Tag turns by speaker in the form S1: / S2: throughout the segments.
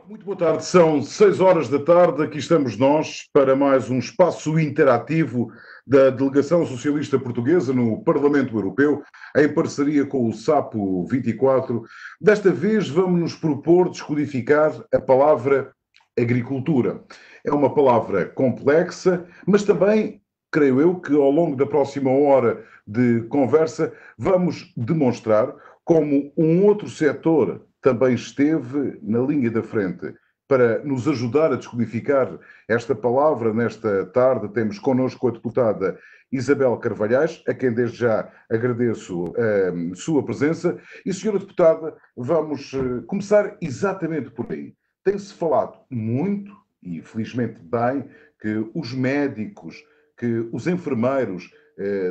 S1: Muito boa tarde, são 6 horas da tarde, aqui estamos nós para mais um espaço interativo da Delegação Socialista Portuguesa no Parlamento Europeu, em parceria com o Sapo 24. Desta vez vamos nos propor descodificar a palavra agricultura. É uma palavra complexa, mas também, creio eu, que ao longo da próxima hora de conversa vamos demonstrar como um outro setor também esteve na linha da frente. Para nos ajudar a descodificar esta palavra, nesta tarde temos connosco a deputada Isabel Carvalhais, a quem desde já agradeço a sua presença. E, senhora deputada, vamos começar exatamente por aí. Tem-se falado muito, e felizmente bem, que os médicos, que os enfermeiros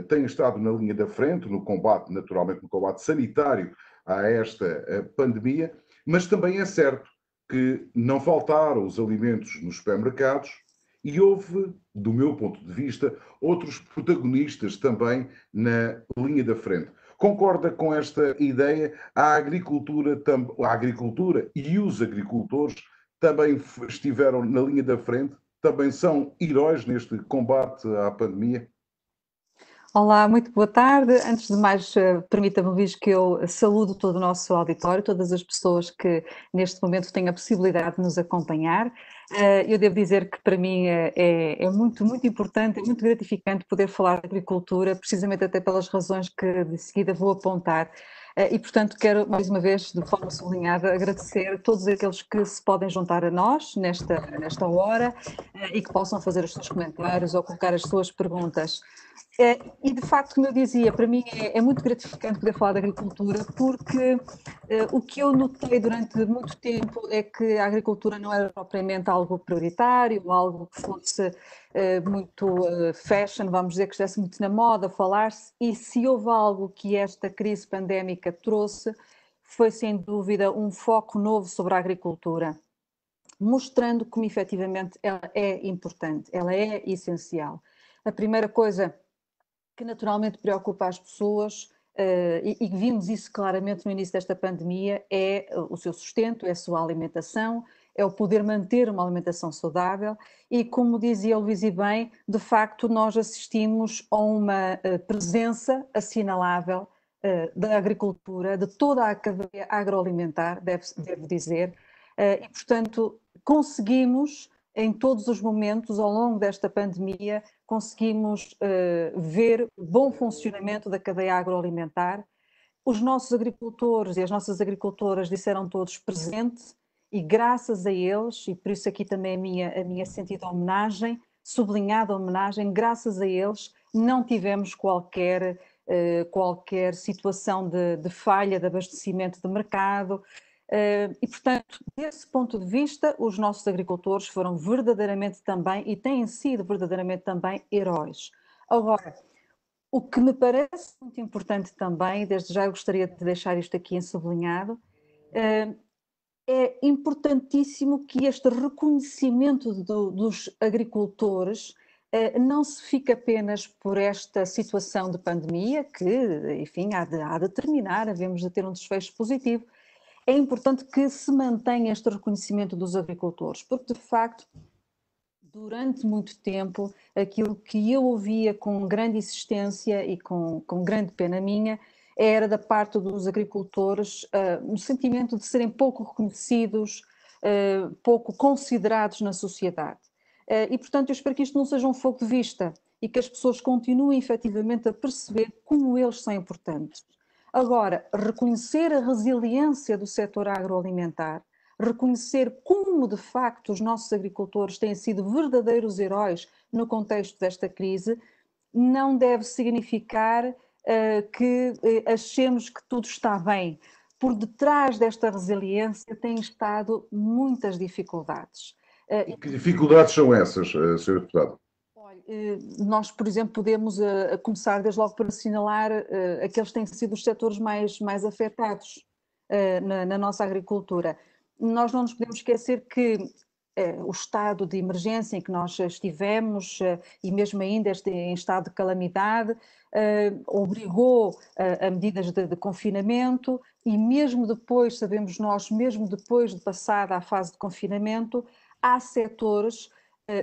S1: têm estado na linha da frente, no combate, naturalmente, no combate sanitário a esta pandemia, mas também é certo que não faltaram os alimentos nos supermercados e houve, do meu ponto de vista, outros protagonistas também na linha da frente. Concorda com esta ideia? A agricultura e os agricultores também estiveram na linha da frente, também são heróis neste combate à pandemia?
S2: Olá, muito boa tarde. Antes de mais, permita-me, Luís, que eu saúdo todo o nosso auditório, todas as pessoas que neste momento têm a possibilidade de nos acompanhar. Eu devo dizer que para mim é muito, muito importante, é muito gratificante poder falar de agricultura, precisamente até pelas razões que de seguida vou apontar. E, portanto, quero mais uma vez, de forma sublinhada, agradecer a todos aqueles que se podem juntar a nós nesta hora e que possam fazer os seus comentários ou colocar as suas perguntas. E de facto, como eu dizia, para mim é muito gratificante poder falar de agricultura, porque o que eu notei durante muito tempo é que a agricultura não era propriamente algo prioritário, algo que fosse muito fashion, vamos dizer, que estivesse muito na moda falar-se, e se houve algo que esta crise pandémica trouxe, foi sem dúvida um foco novo sobre a agricultura, mostrando como efetivamente ela é importante, ela é essencial. A primeira coisa que naturalmente preocupa as pessoas, e vimos isso claramente no início desta pandemia, é o seu sustento, é a sua alimentação, é o poder manter uma alimentação saudável e, como dizia o Luís e bem, de facto nós assistimos a uma presença assinalável da agricultura, de toda a cadeia agroalimentar, devo dizer, e portanto conseguimos em todos os momentos ao longo desta pandemia conseguimos ver o bom funcionamento da cadeia agroalimentar. Os nossos agricultores e as nossas agricultoras disseram todos presente e graças a eles, e por isso aqui também a minha sentida homenagem, sublinhada homenagem, graças a eles não tivemos qualquer situação de falha de abastecimento de mercado, e, portanto, desse ponto de vista, os nossos agricultores foram verdadeiramente também, e têm sido verdadeiramente também, heróis. Agora, o que me parece muito importante também, desde já eu gostaria de deixar isto aqui em sublinhado, é importantíssimo que este reconhecimento dos agricultores não se fique apenas por esta situação de pandemia, que, enfim, há de terminar, havemos de ter um desfecho positivo. É importante que se mantenha este reconhecimento dos agricultores, porque de facto, durante muito tempo, aquilo que eu ouvia com grande insistência e com grande pena minha, era da parte dos agricultores um sentimento de serem pouco reconhecidos, pouco considerados na sociedade. E portanto eu espero que isto não seja um fogo de vista e que as pessoas continuem efetivamente a perceber como eles são importantes. Agora, reconhecer a resiliência do setor agroalimentar, reconhecer como, de facto, os nossos agricultores têm sido verdadeiros heróis no contexto desta crise, não deve significar que achemos que tudo está bem. Por detrás desta resiliência têm estado muitas dificuldades.
S1: E que dificuldades são essas, Sr. Deputado?
S2: Nós, por exemplo, podemos começar desde logo por assinalar aqueles que têm sido os setores mais afetados na nossa agricultura. Nós não nos podemos esquecer que o estado de emergência em que nós estivemos e mesmo ainda em estado de calamidade, obrigou a medidas de confinamento e mesmo depois, sabemos nós, mesmo depois de passada a fase de confinamento, há setores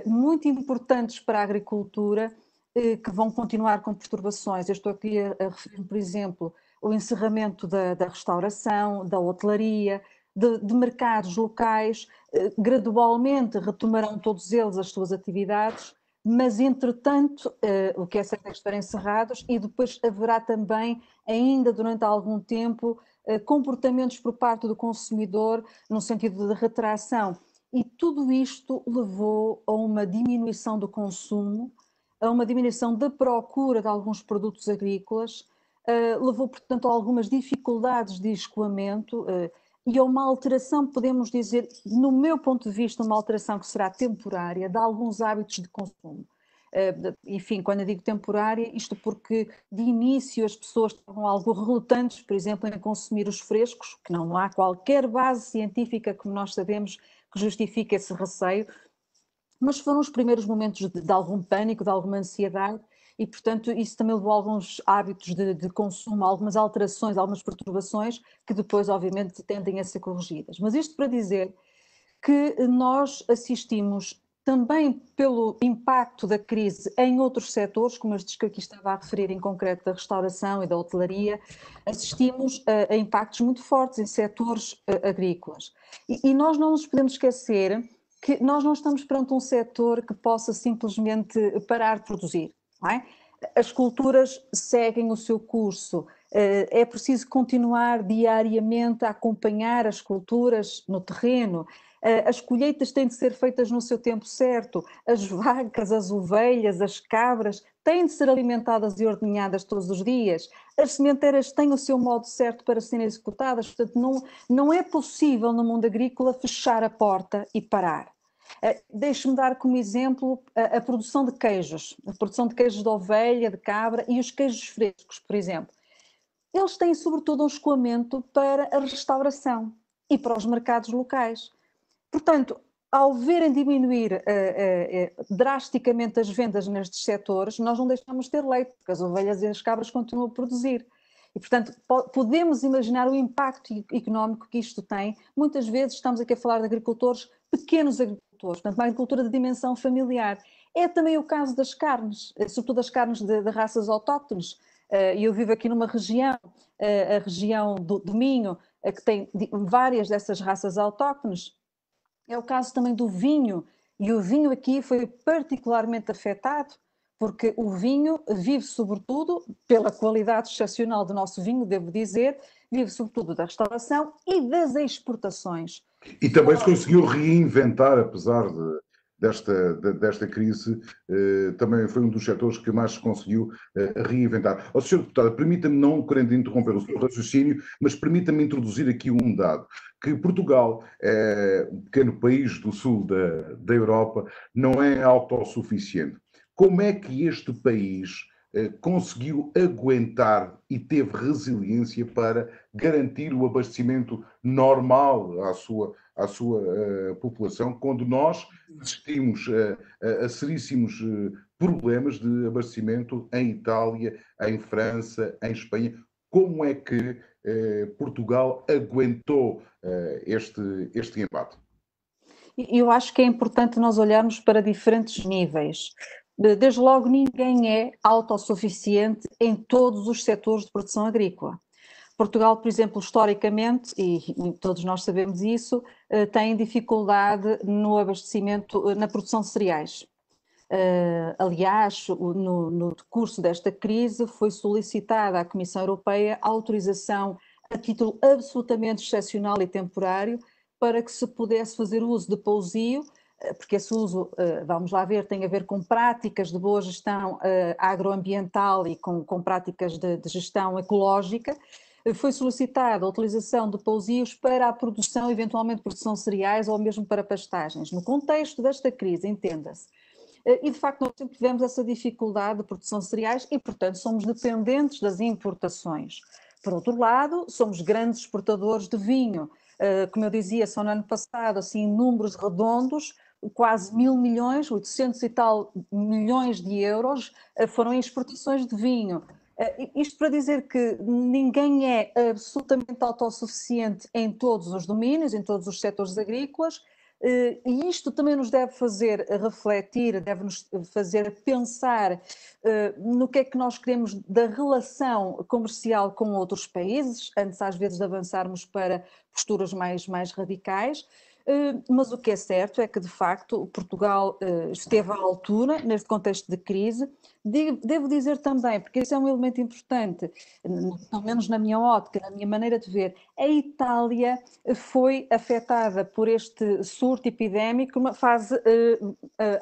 S2: muito importantes para a agricultura que vão continuar com perturbações. Eu estou aqui a referir, por exemplo, o encerramento da restauração, da hotelaria, de mercados locais, gradualmente retomarão todos eles as suas atividades, mas entretanto, o que é certo é que estarão encerrados e depois haverá também, ainda durante algum tempo, comportamentos por parte do consumidor no sentido de retração. E tudo isto levou a uma diminuição do consumo, a uma diminuição da procura de alguns produtos agrícolas, levou, portanto, a algumas dificuldades de escoamento e a uma alteração, podemos dizer, no meu ponto de vista, uma alteração que será temporária de alguns hábitos de consumo. Enfim, quando eu digo temporária, isto porque de início as pessoas estavam algo relutantes, por exemplo, em consumir os frescos, que não há qualquer base científica, como nós sabemos, que justifique esse receio, mas foram os primeiros momentos de algum pânico, de alguma ansiedade, e, portanto, isso também levou a alguns hábitos de consumo, algumas alterações, algumas perturbações, que depois, obviamente, tendem a ser corrigidas. Mas isto para dizer que nós assistimos também pelo impacto da crise em outros setores, como estes que aqui estava a referir, em concreto da restauração e da hotelaria, assistimos a impactos muito fortes em setores agrícolas. E nós não nos podemos esquecer que nós não estamos perante um setor que possa simplesmente parar de produzir, não é? As culturas seguem o seu curso, é preciso continuar diariamente a acompanhar as culturas no terreno, as colheitas têm de ser feitas no seu tempo certo, as vacas, as ovelhas, as cabras têm de ser alimentadas e ordenhadas todos os dias, as sementeiras têm o seu modo certo para serem executadas, portanto não é possível no mundo agrícola fechar a porta e parar. Deixe-me dar como exemplo a produção de queijos, a produção de queijos de ovelha, de cabra e os queijos frescos, por exemplo. Eles têm sobretudo um escoamento para a restauração e para os mercados locais. Portanto, ao verem diminuir drasticamente as vendas nestes setores, nós não deixamos de ter leite, porque as ovelhas e as cabras continuam a produzir. E, portanto, podemos imaginar o impacto económico que isto tem. Muitas vezes estamos aqui a falar de agricultores, pequenos agricultores, portanto, uma agricultura de dimensão familiar. É também o caso das carnes, sobretudo das carnes de raças autóctones. Eu vivo aqui numa região, a região do Minho, que tem várias dessas raças autóctones. É o caso também do vinho, e o vinho aqui foi particularmente afetado, porque o vinho vive sobretudo, pela qualidade excepcional do nosso vinho, devo dizer, vive sobretudo da restauração e das exportações.
S1: E também se conseguiu reinventar, apesar desta crise, também foi um dos setores que mais se conseguiu reinventar. Ó, Sr. Deputado, permita-me, não querendo interromper o seu raciocínio, mas permita-me introduzir aqui um dado, que Portugal é um pequeno país do sul da Europa, não é autossuficiente. Como é que este país conseguiu aguentar e teve resiliência para garantir o abastecimento normal à sua população, quando nós assistimos a seríssimos problemas de abastecimento em Itália, em França, em Espanha? Como é que Portugal aguentou este embate?
S2: Eu acho que é importante nós olharmos para diferentes níveis. Desde logo, ninguém é autossuficiente em todos os setores de produção agrícola. Portugal, por exemplo, historicamente, e todos nós sabemos isso, tem dificuldade no abastecimento, na produção de cereais. Aliás, no curso desta crise foi solicitada à Comissão Europeia a autorização a título absolutamente excepcional e temporário para que se pudesse fazer uso de pousio, porque esse uso, vamos lá ver, tem a ver com práticas de boa gestão agroambiental e com práticas de gestão ecológica. Foi solicitada a utilização de pousios para a produção, eventualmente produção de cereais ou mesmo para pastagens. No contexto desta crise, entenda-se. E de facto nós sempre tivemos essa dificuldade de produção de cereais e, portanto, somos dependentes das importações. Por outro lado, somos grandes exportadores de vinho. Como eu dizia, só no ano passado, assim, em números redondos, quase 1.000 milhões, 800 e tal milhões de euros, foram em exportações de vinho. Isto para dizer que ninguém é absolutamente autossuficiente em todos os domínios, em todos os setores agrícolas, e isto também nos deve fazer refletir, deve-nos fazer pensar no que é que nós queremos da relação comercial com outros países, antes às vezes de avançarmos para posturas mais radicais. Mas o que é certo é que, de facto, Portugal esteve à altura neste contexto de crise. Devo dizer também, porque esse é um elemento importante, pelo menos na minha ótica, na minha maneira de ver, a Itália foi afetada por este surto epidémico numa fase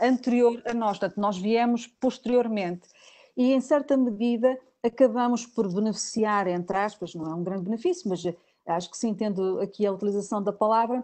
S2: anterior a nós, portanto, nós viemos posteriormente. E, em certa medida, acabamos por beneficiar, entre aspas, não é um grande benefício, mas acho que se entende aqui a utilização da palavra,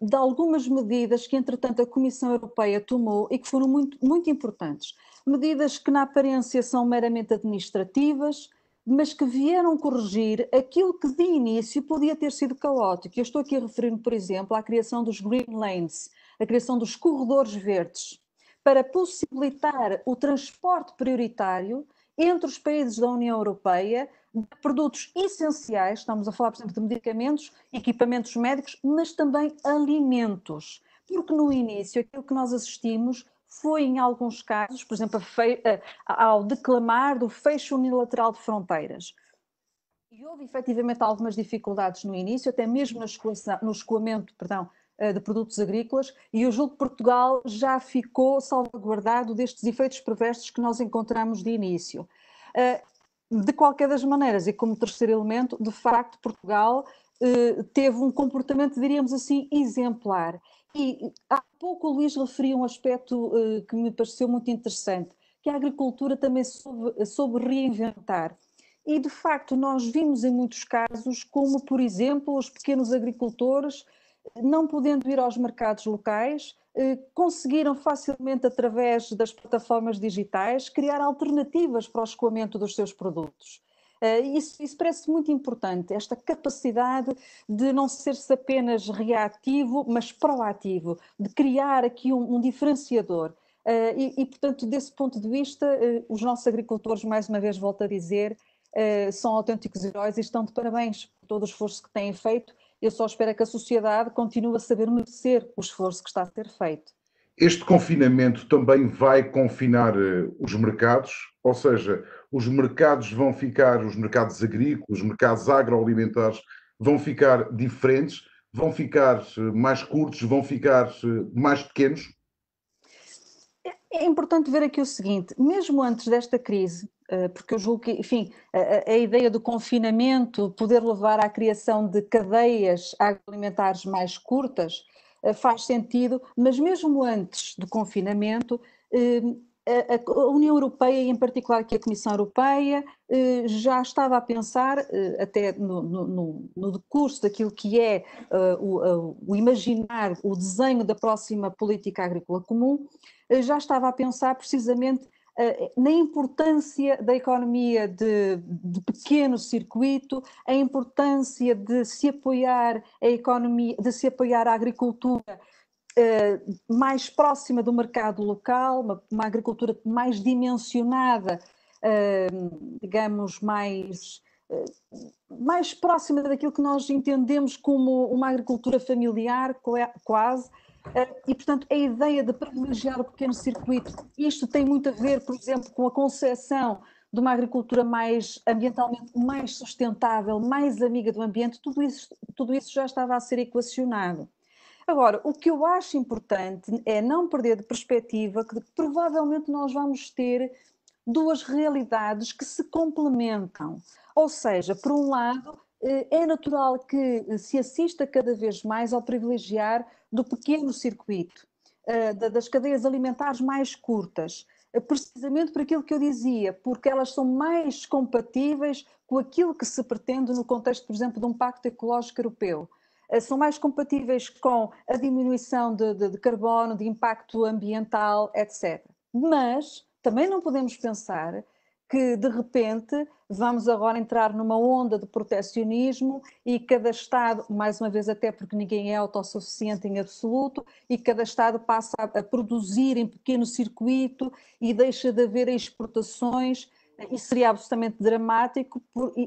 S2: de algumas medidas que, entretanto, a Comissão Europeia tomou e que foram muito importantes. Medidas que, na aparência, são meramente administrativas, mas que vieram corrigir aquilo que, de início, podia ter sido caótico. Eu estou aqui a referir-me, por exemplo, à criação dos Green Lanes, a criação dos corredores verdes, para possibilitar o transporte prioritário entre os países da União Europeia de produtos essenciais, estamos a falar, por exemplo, de medicamentos, equipamentos médicos, mas também alimentos. Porque no início aquilo que nós assistimos foi, em alguns casos, por exemplo, ao declamar do fecho unilateral de fronteiras. E houve efetivamente algumas dificuldades no início, até mesmo no escoamento, de produtos agrícolas, e eu julgo que Portugal já ficou salvaguardado destes efeitos perversos que nós encontramos de início. De qualquer das maneiras, e como terceiro elemento, de facto, Portugal teve um comportamento, diríamos assim, exemplar. E há pouco o Luís referia um aspecto que me pareceu muito interessante, que a agricultura também soube reinventar. E, de facto, nós vimos em muitos casos como, por exemplo, os pequenos agricultores, não podendo ir aos mercados locais, conseguiram facilmente, através das plataformas digitais, criar alternativas para o escoamento dos seus produtos. Isso parece muito importante, esta capacidade de não ser-se apenas reativo, mas proativo, de criar aqui um diferenciador. Portanto, desse ponto de vista, os nossos agricultores, mais uma vez volto a dizer, são autênticos heróis e estão de parabéns por todo o esforço que têm feito. Eu só espero que a sociedade continue a saber merecer o esforço que está a ser feito.
S1: Este confinamento também vai confinar os mercados, ou seja, os mercados vão ficar, os mercados agrícolas, os mercados agroalimentares vão ficar diferentes, vão ficar mais curtos, vão ficar mais pequenos.
S2: É importante ver aqui o seguinte, mesmo antes desta crise, porque eu julgo que, enfim, a ideia do confinamento poder levar à criação de cadeias agroalimentares mais curtas faz sentido, mas mesmo antes do confinamento, a União Europeia, e em particular aqui a Comissão Europeia, já estava a pensar, até no decurso daquilo que é o imaginar, o desenho da próxima política agrícola comum, já estava a pensar precisamente na importância da economia de pequeno circuito, a importância de se apoiar a economia, de se apoiar a agricultura mais próxima do mercado local, uma agricultura mais dimensionada, digamos, mais próxima daquilo que nós entendemos como uma agricultura familiar, quase. E, portanto, a ideia de privilegiar o pequeno circuito, isto tem muito a ver, por exemplo, com a concepção de uma agricultura mais ambientalmente mais sustentável, mais amiga do ambiente, tudo isso já estava a ser equacionado. Agora, o que eu acho importante é não perder de perspectiva que provavelmente nós vamos ter duas realidades que se complementam. Ou seja, por um lado, é natural que se assista cada vez mais ao privilegiar do pequeno circuito, das cadeias alimentares mais curtas, precisamente por aquilo que eu dizia, porque elas são mais compatíveis com aquilo que se pretende no contexto, por exemplo, de um pacto ecológico europeu. São mais compatíveis com a diminuição de carbono, de impacto ambiental, etc. Mas também não podemos pensar que de repente vamos agora entrar numa onda de protecionismo e cada Estado, mais uma vez até porque ninguém é autossuficiente em absoluto, e cada Estado passa a produzir em pequeno circuito e deixa de haver exportações. Isso seria absolutamente dramático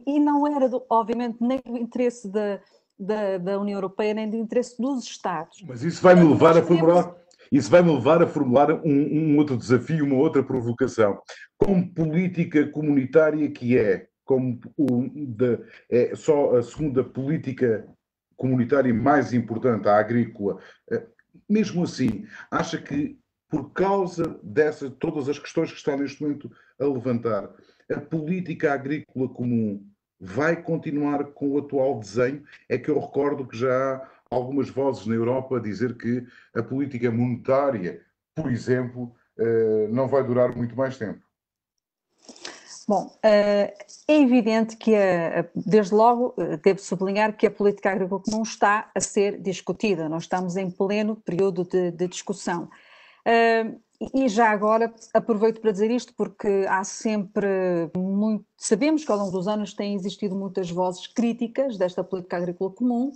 S2: e não era, obviamente, nem do interesse da União Europeia, nem do interesse dos Estados.
S1: Mas isso vai-me levar a
S2: Queremos...
S1: formular. Isso vai-me levar a formular um outro desafio, uma outra provocação. Como política comunitária que é, é só a segunda política comunitária mais importante, a agrícola, mesmo assim, acha que por causa dessas todas as questões que está neste momento a levantar, a política agrícola comum vai continuar com o atual desenho? É que eu recordo que já há algumas vozes na Europa a dizer que a política monetária, por exemplo, não vai durar muito mais tempo.
S2: Bom, é evidente que, desde logo, devo sublinhar que a política agrícola comum está a ser discutida, nós estamos em pleno período de discussão. E já agora aproveito para dizer isto porque há sempre muito. Sabemos que ao longo dos anos têm existido muitas vozes críticas desta política agrícola comum.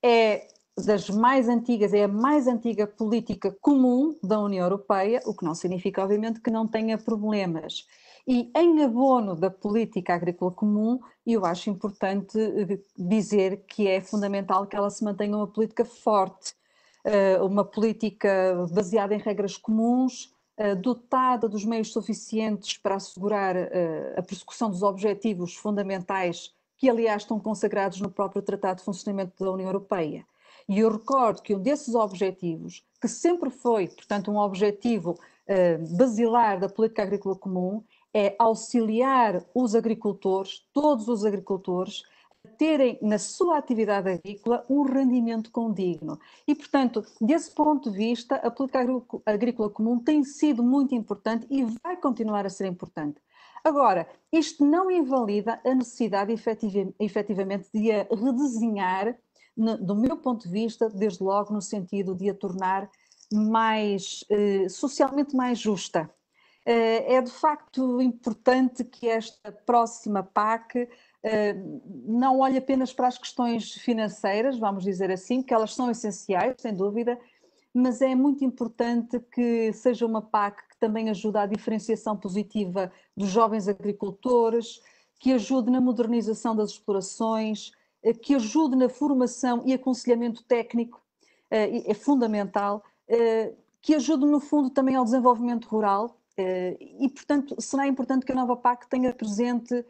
S2: É das mais antigas, é a mais antiga política comum da União Europeia, o que não significa, obviamente, que não tenha problemas. E em abono da política agrícola comum, eu acho importante dizer que é fundamental que ela se mantenha uma política forte, uma política baseada em regras comuns, dotada dos meios suficientes para assegurar a persecução dos objetivos fundamentais que, aliás, estão consagrados no próprio Tratado de Funcionamento da União Europeia. E eu recordo que um desses objetivos, que sempre foi, portanto, um objetivo basilar da política agrícola comum, é auxiliar os agricultores, todos os agricultores, a terem na sua atividade agrícola um rendimento condigno. E, portanto, desse ponto de vista, a política agrícola comum tem sido muito importante e vai continuar a ser importante. Agora, isto não invalida a necessidade efetivamente de a redesenhar, do meu ponto de vista, desde logo no sentido de a tornar mais socialmente mais justa. É de facto importante que esta próxima PAC não olhe apenas para as questões financeiras, vamos dizer assim, que elas são essenciais, sem dúvida, mas é muito importante que seja uma PAC que também ajude à diferenciação positiva dos jovens agricultores, que ajude na modernização das explorações, que ajude na formação e aconselhamento técnico, é fundamental, que ajude no fundo também ao desenvolvimento rural e, portanto, será importante que a nova PAC tenha presente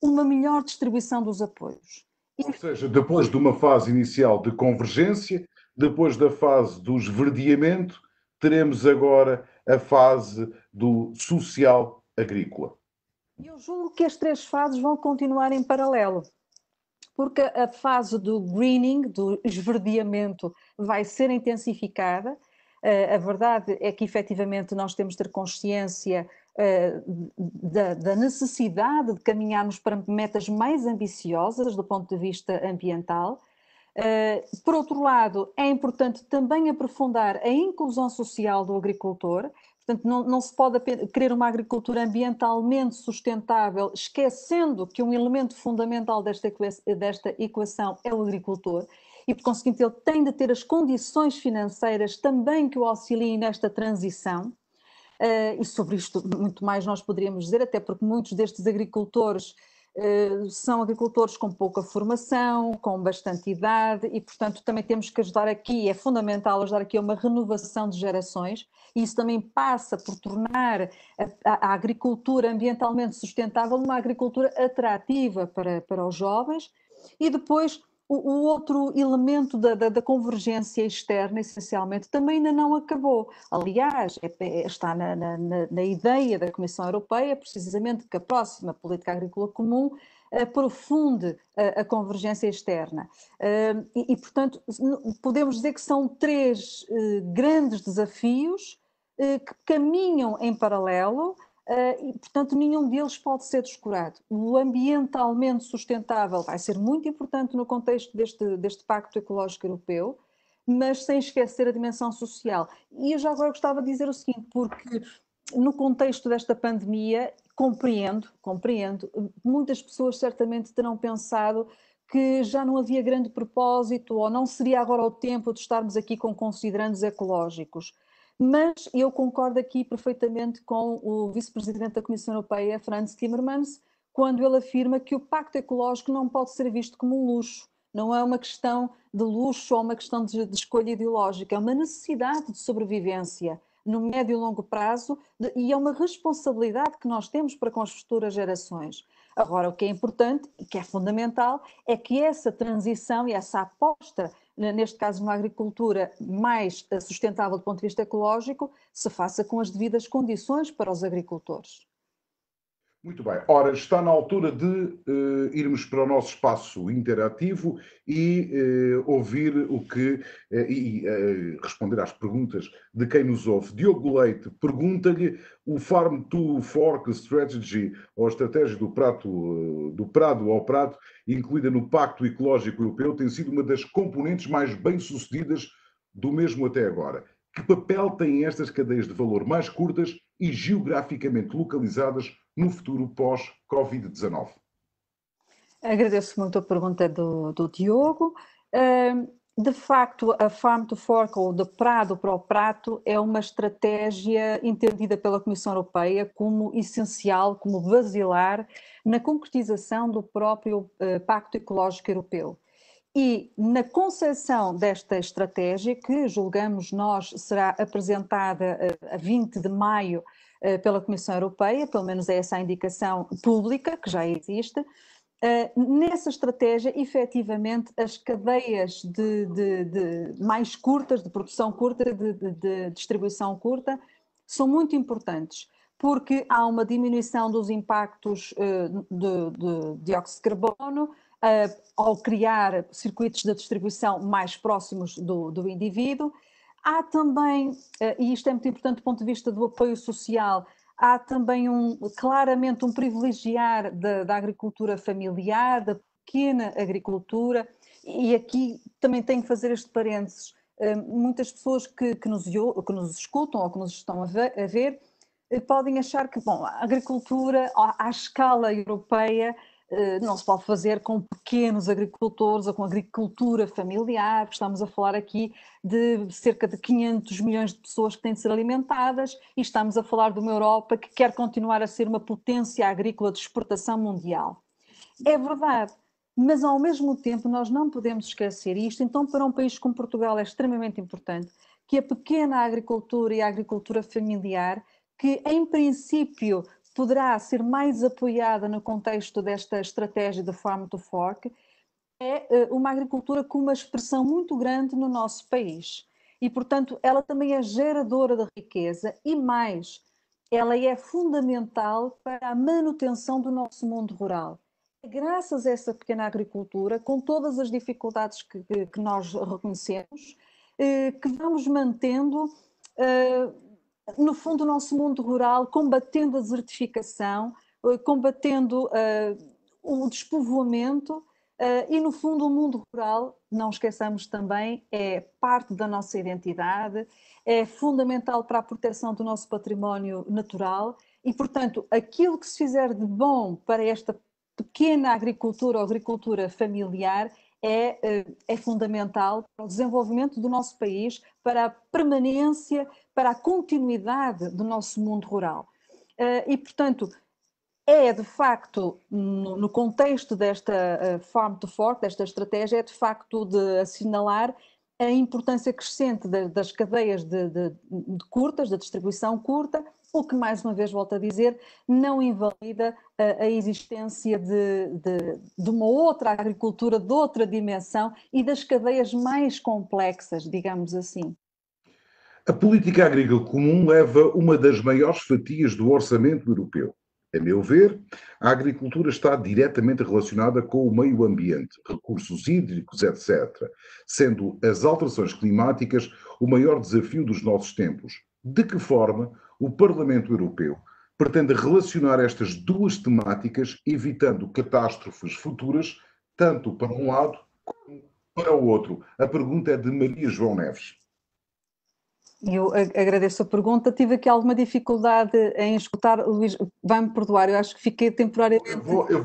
S2: uma melhor distribuição dos apoios.
S1: Ou seja, depois de uma fase inicial de convergência, depois da fase do esverdeamento, teremos agora a fase do social agrícola.
S2: Eu julgo que as três fases vão continuar em paralelo, porque a fase do greening, do esverdeamento, vai ser intensificada. A verdade é que, efetivamente, nós temos de ter consciência da necessidade de caminharmos para metas mais ambiciosas do ponto de vista ambiental. Por outro lado, é importante também aprofundar a inclusão social do agricultor. Portanto, não se pode querer uma agricultura ambientalmente sustentável, esquecendo que um elemento fundamental desta equação é o agricultor. E, por conseguinte, ele tem de ter as condições financeiras também que o auxiliem nesta transição. E sobre isto muito mais nós poderíamos dizer, até porque muitos destes agricultores são agricultores com pouca formação, com bastante idade e, portanto, também temos que ajudar aqui, é fundamental ajudar aqui a uma renovação de gerações e isso também passa por tornar a agricultura ambientalmente sustentável uma agricultura atrativa para os jovens. E depois o outro elemento da convergência externa, essencialmente, também ainda não acabou. Aliás, está na ideia da Comissão Europeia, precisamente, que a próxima política agrícola comum aprofunde a convergência externa. E, portanto, podemos dizer que são três grandes desafios que caminham em paralelo. E, portanto, nenhum deles pode ser descurado. O ambientalmente sustentável vai ser muito importante no contexto deste Pacto Ecológico Europeu, mas sem esquecer a dimensão social. E eu já agora gostava de dizer o seguinte, porque no contexto desta pandemia, compreendo. Muitas pessoas certamente terão pensado que já não havia grande propósito ou não seria agora o tempo de estarmos aqui com considerandos ecológicos. Mas eu concordo aqui perfeitamente com o vice-presidente da Comissão Europeia, Frans Timmermans, quando ele afirma que o Pacto Ecológico não pode ser visto como um luxo. Não é uma questão de luxo ou uma questão de escolha ideológica, é uma necessidade de sobrevivência no médio e longo prazo e é uma responsabilidade que nós temos para com as futuras gerações. Agora, o que é importante e que é fundamental é que essa transição e essa aposta, neste caso numa agricultura mais sustentável do ponto de vista ecológico, se faça com as devidas condições para os agricultores.
S1: Muito bem. Ora, está na altura de irmos para o nosso espaço interativo e ouvir o que responder às perguntas de quem nos ouve. Diogo Leite pergunta-lhe: o Farm to Fork Strategy, ou a estratégia do prado ao prato, incluída no Pacto Ecológico Europeu, tem sido uma das componentes mais bem-sucedidas do mesmo até agora. Que papel têm estas cadeias de valor mais curtas e geograficamente localizadas no futuro pós-Covid-19?
S2: Agradeço muito a pergunta do Diogo. De facto, a Farm to Fork, ou de prado para o prato, é uma estratégia entendida pela Comissão Europeia como essencial, como basilar na concretização do próprio Pacto Ecológico Europeu. E na concepção desta estratégia, que julgamos nós será apresentada a 20 de maio pela Comissão Europeia, pelo menos é essa a indicação pública, que já existe, nessa estratégia, efetivamente, as cadeias de mais curtas, de produção curta, de distribuição curta, são muito importantes, porque há uma diminuição dos impactos de dióxido de carbono, ao criar circuitos de distribuição mais próximos do indivíduo. Há também, e isto é muito importante do ponto de vista do apoio social, há também claramente um privilegiar da agricultura familiar, da pequena agricultura, e aqui também tenho que fazer este parênteses. Muitas pessoas que nos escutam ou que nos estão a ver podem achar que, bom, a agricultura à escala europeia não se pode fazer com pequenos agricultores ou com agricultura familiar, porque estamos a falar aqui de cerca de 500 milhões de pessoas que têm de ser alimentadas e estamos a falar de uma Europa que quer continuar a ser uma potência agrícola de exportação mundial. É verdade, mas ao mesmo tempo nós não podemos esquecer isto, então para um país como Portugal é extremamente importante que a pequena agricultura e a agricultura familiar, que em princípio poderá ser mais apoiada no contexto desta estratégia de Farm to Fork, é uma agricultura com uma expressão muito grande no nosso país. E, portanto, ela também é geradora de riqueza e mais, ela é fundamental para a manutenção do nosso mundo rural. É graças a essa pequena agricultura, com todas as dificuldades que nós reconhecemos, que vamos mantendo no fundo, o nosso mundo rural, combatendo a desertificação, combatendo o despovoamento e, no fundo, o mundo rural, não esqueçamos também, é parte da nossa identidade, é fundamental para a proteção do nosso património natural e, portanto, aquilo que se fizer de bom para esta pequena agricultura ou agricultura familiar é fundamental para o desenvolvimento do nosso país, para a permanência, para a continuidade do nosso mundo rural. E, portanto, é de facto, no contexto desta Farm to Fork, desta estratégia, é de facto de assinalar a importância crescente das cadeias de curtas, da distribuição curta, o que, mais uma vez, volto a dizer, não invalida a existência de uma outra agricultura, de outra dimensão e das cadeias mais complexas, digamos assim.
S1: A política agrícola comum leva uma das maiores fatias do orçamento europeu. A meu ver, a agricultura está diretamente relacionada com o meio ambiente, recursos hídricos, etc., sendo as alterações climáticas o maior desafio dos nossos tempos. De que forma o Parlamento Europeu pretende relacionar estas duas temáticas, evitando catástrofes futuras, tanto para um lado como para o outro? A pergunta é de Maria João Neves.
S2: Eu agradeço a pergunta. Tive aqui alguma dificuldade em escutar. Luís, vai-me perdoar, eu acho que fiquei temporariamente.
S1: Eu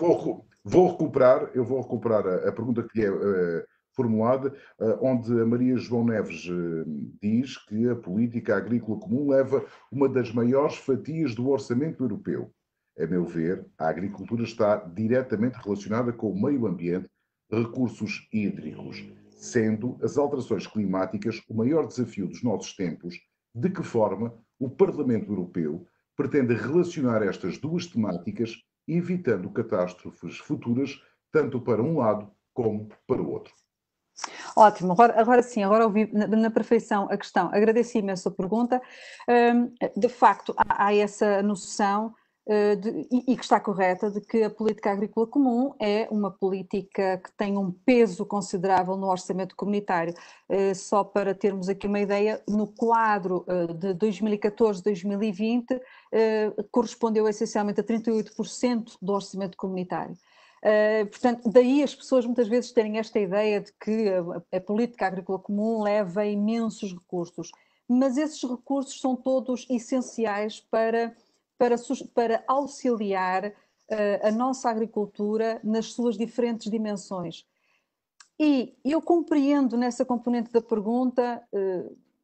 S1: vou recuperar a pergunta que é formulada, onde a Maria João Neves diz que a política agrícola comum leva uma das maiores fatias do orçamento europeu. A meu ver, a agricultura está diretamente relacionada com o meio ambiente, recursos hídricos, sendo as alterações climáticas o maior desafio dos nossos tempos. De que forma o Parlamento Europeu pretende relacionar estas duas temáticas, evitando catástrofes futuras, tanto para um lado como para o outro?
S2: Ótimo, agora sim, agora ouvi na perfeição a questão. Agradeço imenso a pergunta. De facto, há essa noção, e que está correta, de que a política agrícola comum é uma política que tem um peso considerável no orçamento comunitário. Só para termos aqui uma ideia, no quadro de 2014-2020, correspondeu essencialmente a 38% do orçamento comunitário. Portanto, daí as pessoas muitas vezes terem esta ideia de que a política agrícola comum leva imensos recursos, mas esses recursos são todos essenciais para auxiliar a nossa agricultura nas suas diferentes dimensões. E eu compreendo nessa componente da pergunta,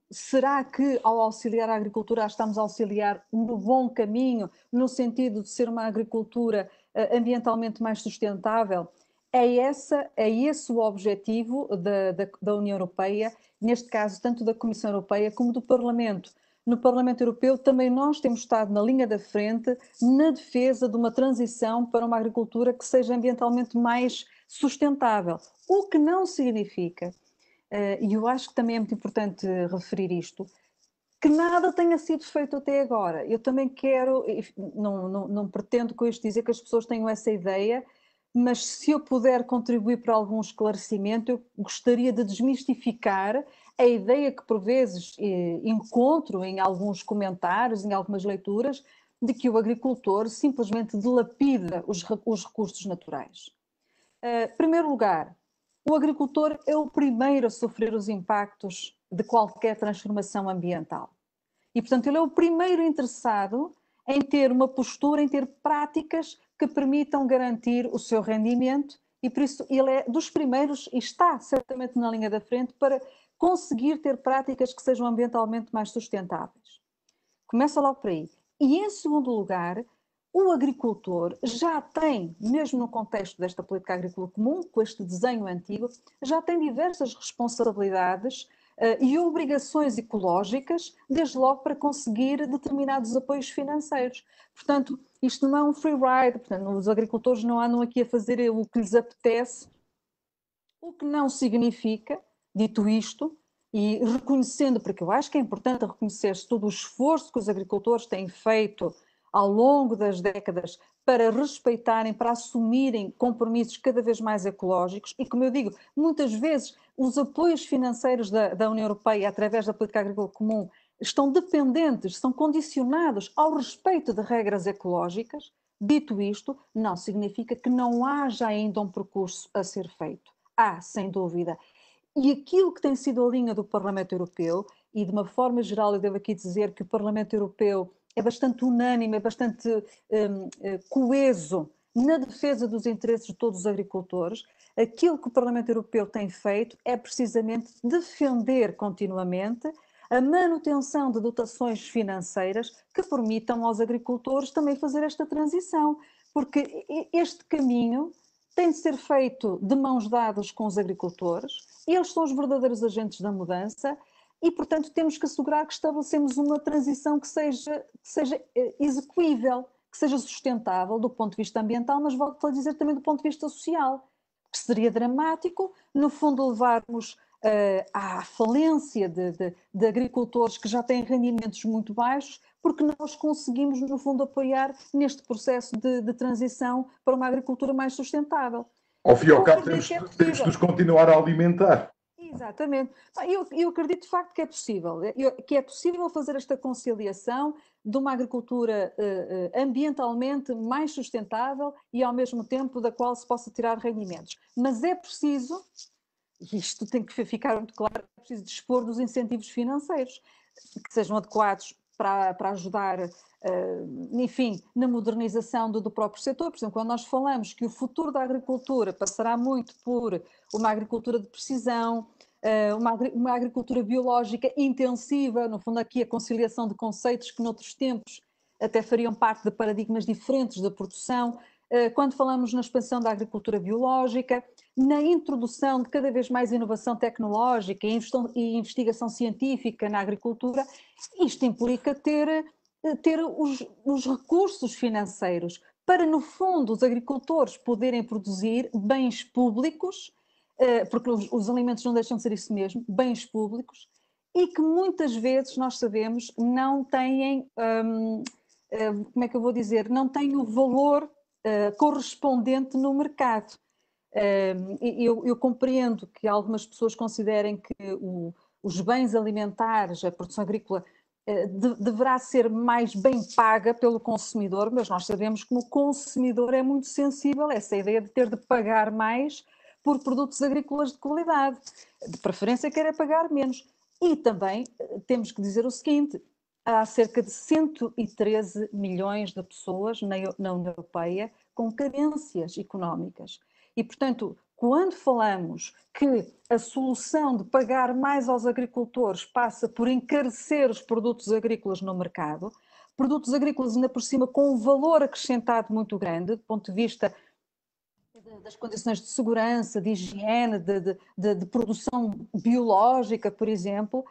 S2: será que ao auxiliar a agricultura estamos a auxiliar no bom caminho, no sentido de ser uma agricultura ambientalmente mais sustentável? É esse o objetivo da União Europeia, neste caso tanto da Comissão Europeia como do Parlamento. No Parlamento Europeu também nós temos estado na linha da frente na defesa de uma transição para uma agricultura que seja ambientalmente mais sustentável, o que não significa, e eu acho que também é muito importante referir isto, que nada tenha sido feito até agora. Eu também quero, não pretendo com isto dizer que as pessoas tenham essa ideia, mas se eu puder contribuir para algum esclarecimento, eu gostaria de desmistificar a ideia que por vezes encontro em alguns comentários, em algumas leituras, de que o agricultor simplesmente dilapida os recursos naturais. Em primeiro lugar, o agricultor é o primeiro a sofrer os impactos de qualquer transformação ambiental. E, portanto, ele é o primeiro interessado em ter uma postura, em ter práticas que permitam garantir o seu rendimento e, por isso, ele é dos primeiros e está certamente na linha da frente para conseguir ter práticas que sejam ambientalmente mais sustentáveis. Começa logo por aí. E, em segundo lugar, o agricultor já tem, mesmo no contexto desta política agrícola comum, com este desenho antigo, já tem diversas responsabilidades e obrigações ecológicas, desde logo para conseguir determinados apoios financeiros. Portanto, isto não é um free ride, portanto, os agricultores não andam aqui a fazer o que lhes apetece, o que não significa, dito isto, e reconhecendo, porque eu acho que é importante reconhecer-se todo o esforço que os agricultores têm feito ao longo das décadas para respeitarem, para assumirem compromissos cada vez mais ecológicos e, como eu digo, muitas vezes os apoios financeiros da União Europeia através da política agrícola comum estão dependentes, são condicionados ao respeito de regras ecológicas. Dito isto, não significa que não haja ainda um percurso a ser feito. Há, sem dúvida. E aquilo que tem sido a linha do Parlamento Europeu, e de uma forma geral eu devo aqui dizer que o Parlamento Europeu é bastante unânime, é bastante coeso na defesa dos interesses de todos os agricultores, aquilo que o Parlamento Europeu tem feito é precisamente defender continuamente a manutenção de dotações financeiras que permitam aos agricultores também fazer esta transição, porque este caminho tem de ser feito de mãos dadas com os agricultores, eles são os verdadeiros agentes da mudança e, portanto, temos que assegurar que estabelecemos uma transição que seja execuível, que seja sustentável do ponto de vista ambiental, mas volto a dizer também do ponto de vista social, que seria dramático, no fundo, levarmos à falência de agricultores que já têm rendimentos muito baixos, porque nós conseguimos, no fundo, apoiar neste processo de transição para uma agricultura mais sustentável.
S1: Ao fim e ao cabo, temos de nos continuar a alimentar.
S2: Exatamente. Eu acredito de facto que é possível fazer esta conciliação de uma agricultura ambientalmente mais sustentável e ao mesmo tempo da qual se possa tirar rendimentos. Mas é preciso, e isto tem que ficar muito claro, é preciso dispor dos incentivos financeiros. que sejam adequados para ajudar, enfim, na modernização do próprio setor. Por exemplo, quando nós falamos que o futuro da agricultura passará muito por uma agricultura de precisão, uma agricultura biológica intensiva, no fundo aqui a conciliação de conceitos que noutros tempos até fariam parte de paradigmas diferentes da produção, quando falamos na expansão da agricultura biológica, na introdução de cada vez mais inovação tecnológica e investigação científica na agricultura, isto implica ter os recursos financeiros para, no fundo, os agricultores poderem produzir bens públicos, porque os alimentos não deixam de ser isso mesmo, bens públicos, e que muitas vezes, nós sabemos, não têm, como é que eu vou dizer, não têm o valor correspondente no mercado. Eu compreendo que algumas pessoas considerem que os bens alimentares, a produção agrícola, deverá ser mais bem paga pelo consumidor, mas nós sabemos que o consumidor é muito sensível a essa ideia de ter de pagar mais por produtos agrícolas de qualidade. De preferência quer é pagar menos. E também temos que dizer o seguinte, há cerca de 113 milhões de pessoas na União Europeia com carências económicas. E, portanto, quando falamos que a solução de pagar mais aos agricultores passa por encarecer os produtos agrícolas no mercado, produtos agrícolas ainda por cima com um valor acrescentado muito grande, do ponto de vista das condições de segurança, de higiene, de produção biológica, por exemplo,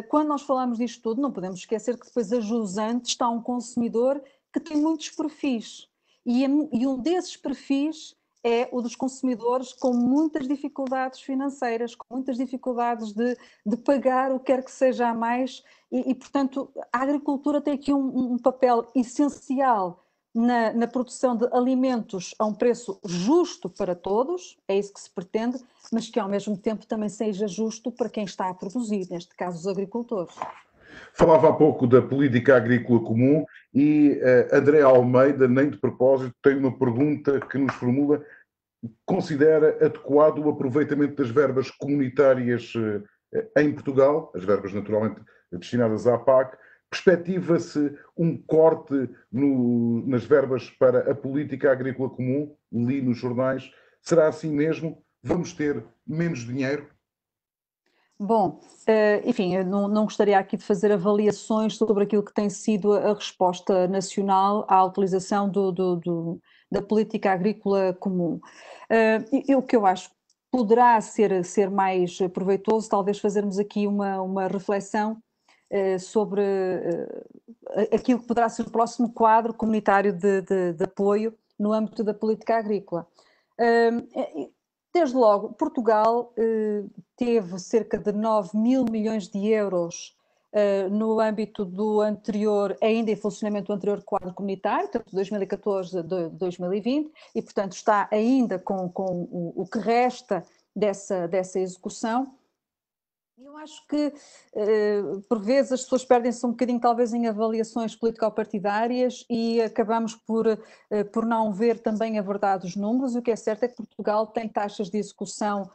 S2: quando nós falamos disto tudo, não podemos esquecer que depois a jusante está um consumidor que tem muitos perfis. E um desses perfis é o dos consumidores com muitas dificuldades financeiras, com muitas dificuldades de pagar o que quer que seja a mais. E portanto, a agricultura tem aqui um papel essencial na produção de alimentos a um preço justo para todos, é isso que se pretende, mas que ao mesmo tempo também seja justo para quem está a produzir, neste caso os agricultores.
S1: Falava há pouco da política agrícola comum e André Almeida, nem de propósito, tem uma pergunta que nos formula: considera adequado o aproveitamento das verbas comunitárias em Portugal, as verbas naturalmente destinadas à PAC? Perspectiva-se um corte nas verbas para a política agrícola comum? Li nos jornais. Será assim mesmo? Vamos ter menos dinheiro?
S2: Bom, enfim, eu não gostaria aqui de fazer avaliações sobre aquilo que tem sido a resposta nacional à utilização da política agrícola comum. O que eu acho que poderá ser mais proveitoso, talvez fazermos aqui uma reflexão sobre aquilo que poderá ser o próximo quadro comunitário de apoio no âmbito da política agrícola. Desde logo, Portugal teve cerca de 9 mil milhões de euros no âmbito do anterior, ainda em funcionamento do anterior quadro comunitário, portanto 2014 a 2020, e portanto está ainda com o que resta dessa execução. Eu acho que, por vezes, as pessoas perdem-se um bocadinho, talvez, em avaliações político-partidárias e acabamos por não ver também a verdade dos números. O que é certo é que Portugal tem taxas de execução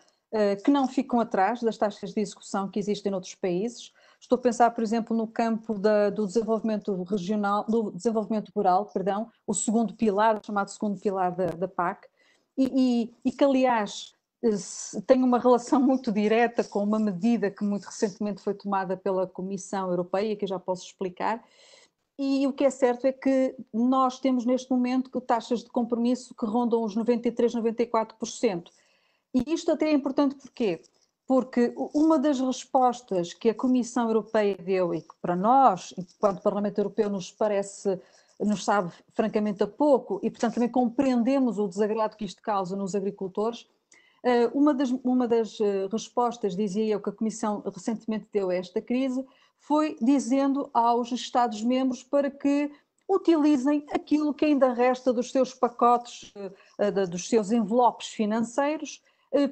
S2: que não ficam atrás das taxas de execução que existem noutros países. Estou a pensar, por exemplo, no campo do desenvolvimento regional, do desenvolvimento rural, perdão, o segundo pilar, o chamado segundo pilar da PAC, e que, aliás, tem uma relação muito direta com uma medida que muito recentemente foi tomada pela Comissão Europeia, que eu já posso explicar, e o que é certo é que nós temos neste momento taxas de compromisso que rondam os 93%, 94%. E isto até é importante porquê? Porque uma das respostas que a Comissão Europeia deu e que para nós, enquanto Parlamento Europeu, nos sabe francamente a pouco e portanto também compreendemos o desagrado que isto causa nos agricultores. Uma das respostas, dizia eu, que a Comissão recentemente deu a esta crise foi dizendo aos Estados-membros para que utilizem aquilo que ainda resta dos seus pacotes, dos seus envelopes financeiros,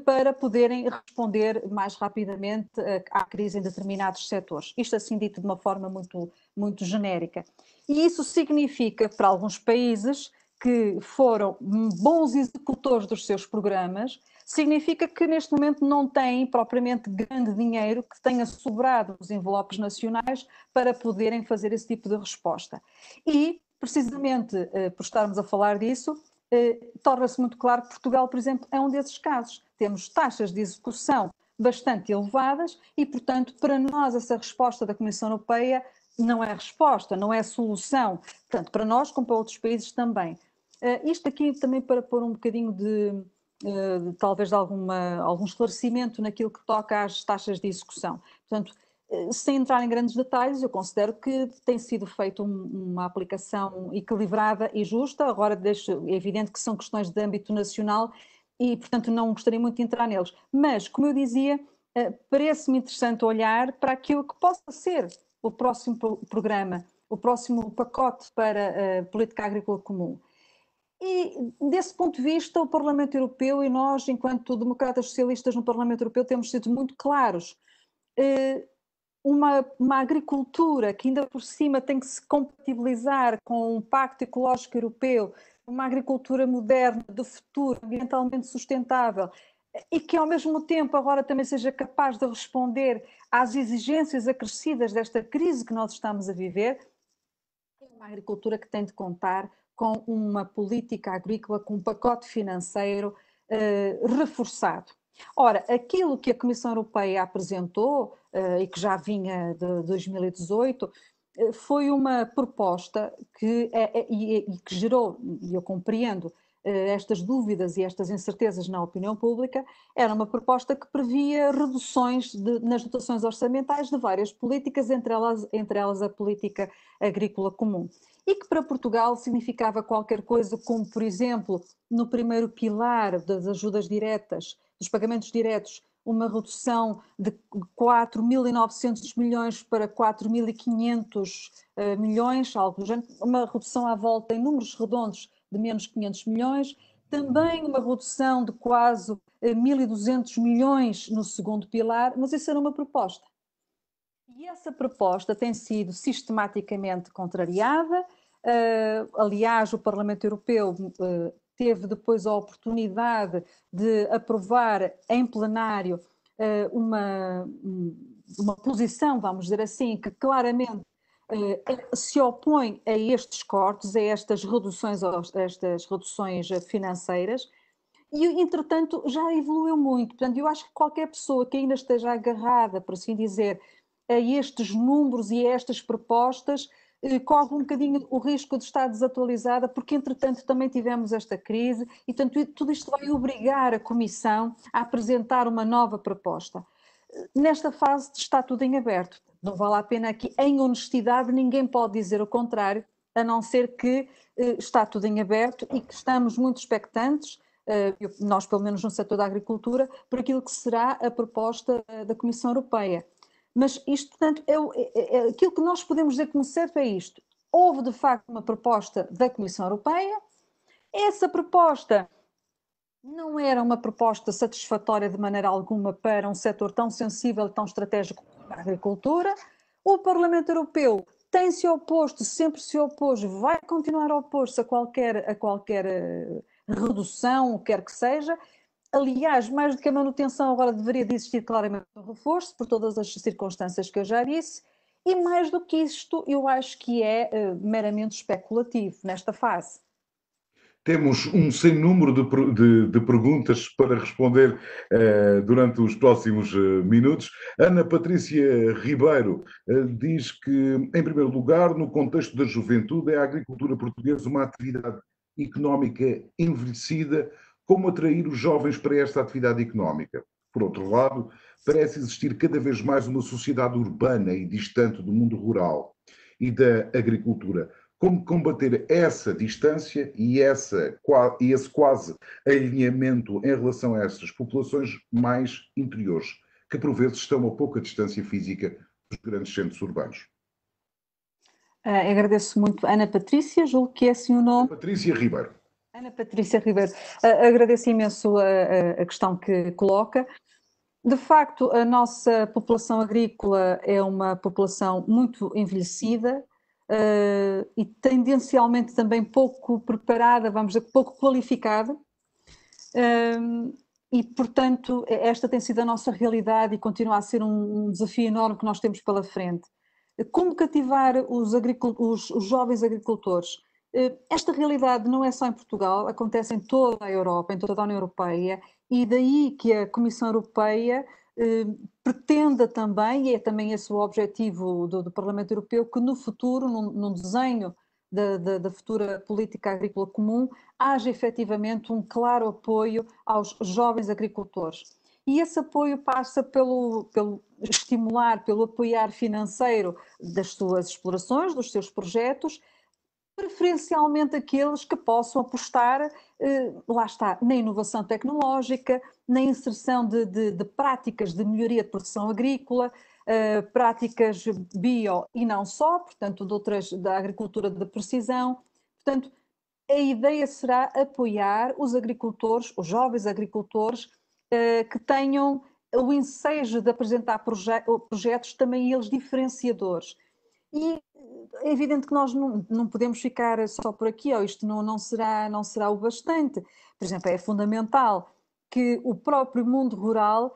S2: para poderem responder mais rapidamente à crise em determinados setores. Isto assim dito de uma forma muito, muito genérica. E isso significa, para alguns países, que foram bons executores dos seus programas, significa que neste momento não têm propriamente grande dinheiro que tenha sobrado nos envelopes nacionais para poderem fazer esse tipo de resposta. E, precisamente por estarmos a falar disso, torna-se muito claro que Portugal, por exemplo, é um desses casos. Temos taxas de execução bastante elevadas e, portanto, para nós essa resposta da Comissão Europeia não é resposta, não é solução. Portanto, para nós, como para outros países também. Isto aqui também para pôr um bocadinho talvez de algum esclarecimento naquilo que toca às taxas de execução. Portanto, sem entrar em grandes detalhes, eu considero que tem sido feita uma aplicação equilibrada e justa. Agora é evidente que são questões de âmbito nacional e, portanto, não gostaria muito de entrar neles. Mas, como eu dizia, parece-me interessante olhar para aquilo que possa ser o próximo programa, o próximo pacote para a política agrícola comum. E, desse ponto de vista, o Parlamento Europeu e nós, enquanto democratas socialistas no Parlamento Europeu, temos sido muito claros. Uma agricultura que ainda por cima tem que se compatibilizar com um Pacto Ecológico Europeu, uma agricultura moderna, do futuro, ambientalmente sustentável, e que ao mesmo tempo agora também seja capaz de responder às exigências acrescidas desta crise que nós estamos a viver, é uma agricultura que tem de contar com uma política agrícola, com um pacote financeiro reforçado. Ora, aquilo que a Comissão Europeia apresentou, e que já vinha de 2018, foi uma proposta que gerou, e eu compreendo, estas dúvidas e estas incertezas na opinião pública. Era uma proposta que previa reduções nas dotações orçamentais de várias políticas, entre elas a política agrícola comum. E que para Portugal significava qualquer coisa como, por exemplo, no primeiro pilar das ajudas diretas, dos pagamentos diretos, uma redução de 4.900 milhões para 4.500 milhões, algo do género, uma redução à volta em números redondos de menos 500 milhões, também uma redução de quase 1.200 milhões no segundo pilar, mas isso era uma proposta. E essa proposta tem sido sistematicamente contrariada. Aliás, o Parlamento Europeu teve depois a oportunidade de aprovar em plenário uma posição, vamos dizer assim, que claramente se opõe a estes cortes, a estas reduções financeiras. E, entretanto, já evoluiu muito. Portanto, eu acho que qualquer pessoa que ainda esteja agarrada, por assim dizer, a estes números e a estas propostas, corre um bocadinho o risco de estar desatualizada, porque, entretanto, também tivemos esta crise e, portanto, tudo isto vai obrigar a Comissão a apresentar uma nova proposta. Nesta fase está tudo em aberto. Não vale a pena aqui, em honestidade, ninguém pode dizer o contrário, a não ser que está tudo em aberto e que estamos muito expectantes, nós pelo menos no setor da agricultura, por aquilo que será a proposta da Comissão Europeia. Mas isto, portanto, aquilo que nós podemos dizer como certo é isto. Houve, de facto, uma proposta da Comissão Europeia. Essa proposta não era uma proposta satisfatória de maneira alguma para um setor tão sensível e tão estratégico como a agricultura. O Parlamento Europeu tem-se oposto, sempre se opôs, vai continuar a opor-se a qualquer redução, o que quer que seja. Aliás, mais do que a manutenção, agora deveria de existir claramente um reforço, por todas as circunstâncias que eu já disse, e mais do que isto, eu acho que é meramente especulativo nesta fase.
S1: Temos um sem número de perguntas para responder durante os próximos minutos. Ana Patrícia Ribeiro diz que, em primeiro lugar, no contexto da juventude, é a agricultura portuguesa uma atividade económica envelhecida. Como atrair os jovens para esta atividade económica? Por outro lado, parece existir cada vez mais uma sociedade urbana e distante do mundo rural e da agricultura. Como combater essa distância e esse quase alinhamento em relação a essas populações mais interiores, que por vezes estão a pouca distância física dos grandes centros urbanos?
S2: Agradeço muito, Ana Patrícia, julgo que é assim o nome.
S1: Ana Patrícia Ribeiro.
S2: Ana Patrícia Ribeiro, agradeço imenso a questão que coloca. De facto, a nossa população agrícola é uma população muito envelhecida. e tendencialmente também pouco preparada, vamos dizer, pouco qualificada. E, portanto, esta tem sido a nossa realidade e continua a ser um desafio enorme que nós temos pela frente. Como cativar os jovens agricultores? Esta realidade não é só em Portugal, acontece em toda a Europa, em toda a União Europeia, e daí que a Comissão Europeia pretenda também, e é também esse o objetivo do Parlamento Europeu, que no futuro, num desenho da futura política agrícola comum, haja efetivamente um claro apoio aos jovens agricultores. E esse apoio passa pelo estimular, pelo apoiar financeiro das suas explorações, dos seus projetos, preferencialmente aqueles que possam apostar, lá está, na inovação tecnológica, na inserção de práticas de melhoria de produção agrícola, práticas bio e não só, portanto, da agricultura de precisão. Portanto, a ideia será apoiar os agricultores, os jovens agricultores, que tenham o ensejo de apresentar projetos também eles diferenciadores. E é evidente que nós não podemos ficar só por aqui, ou isto não será o bastante. Por exemplo, é fundamental que o próprio mundo rural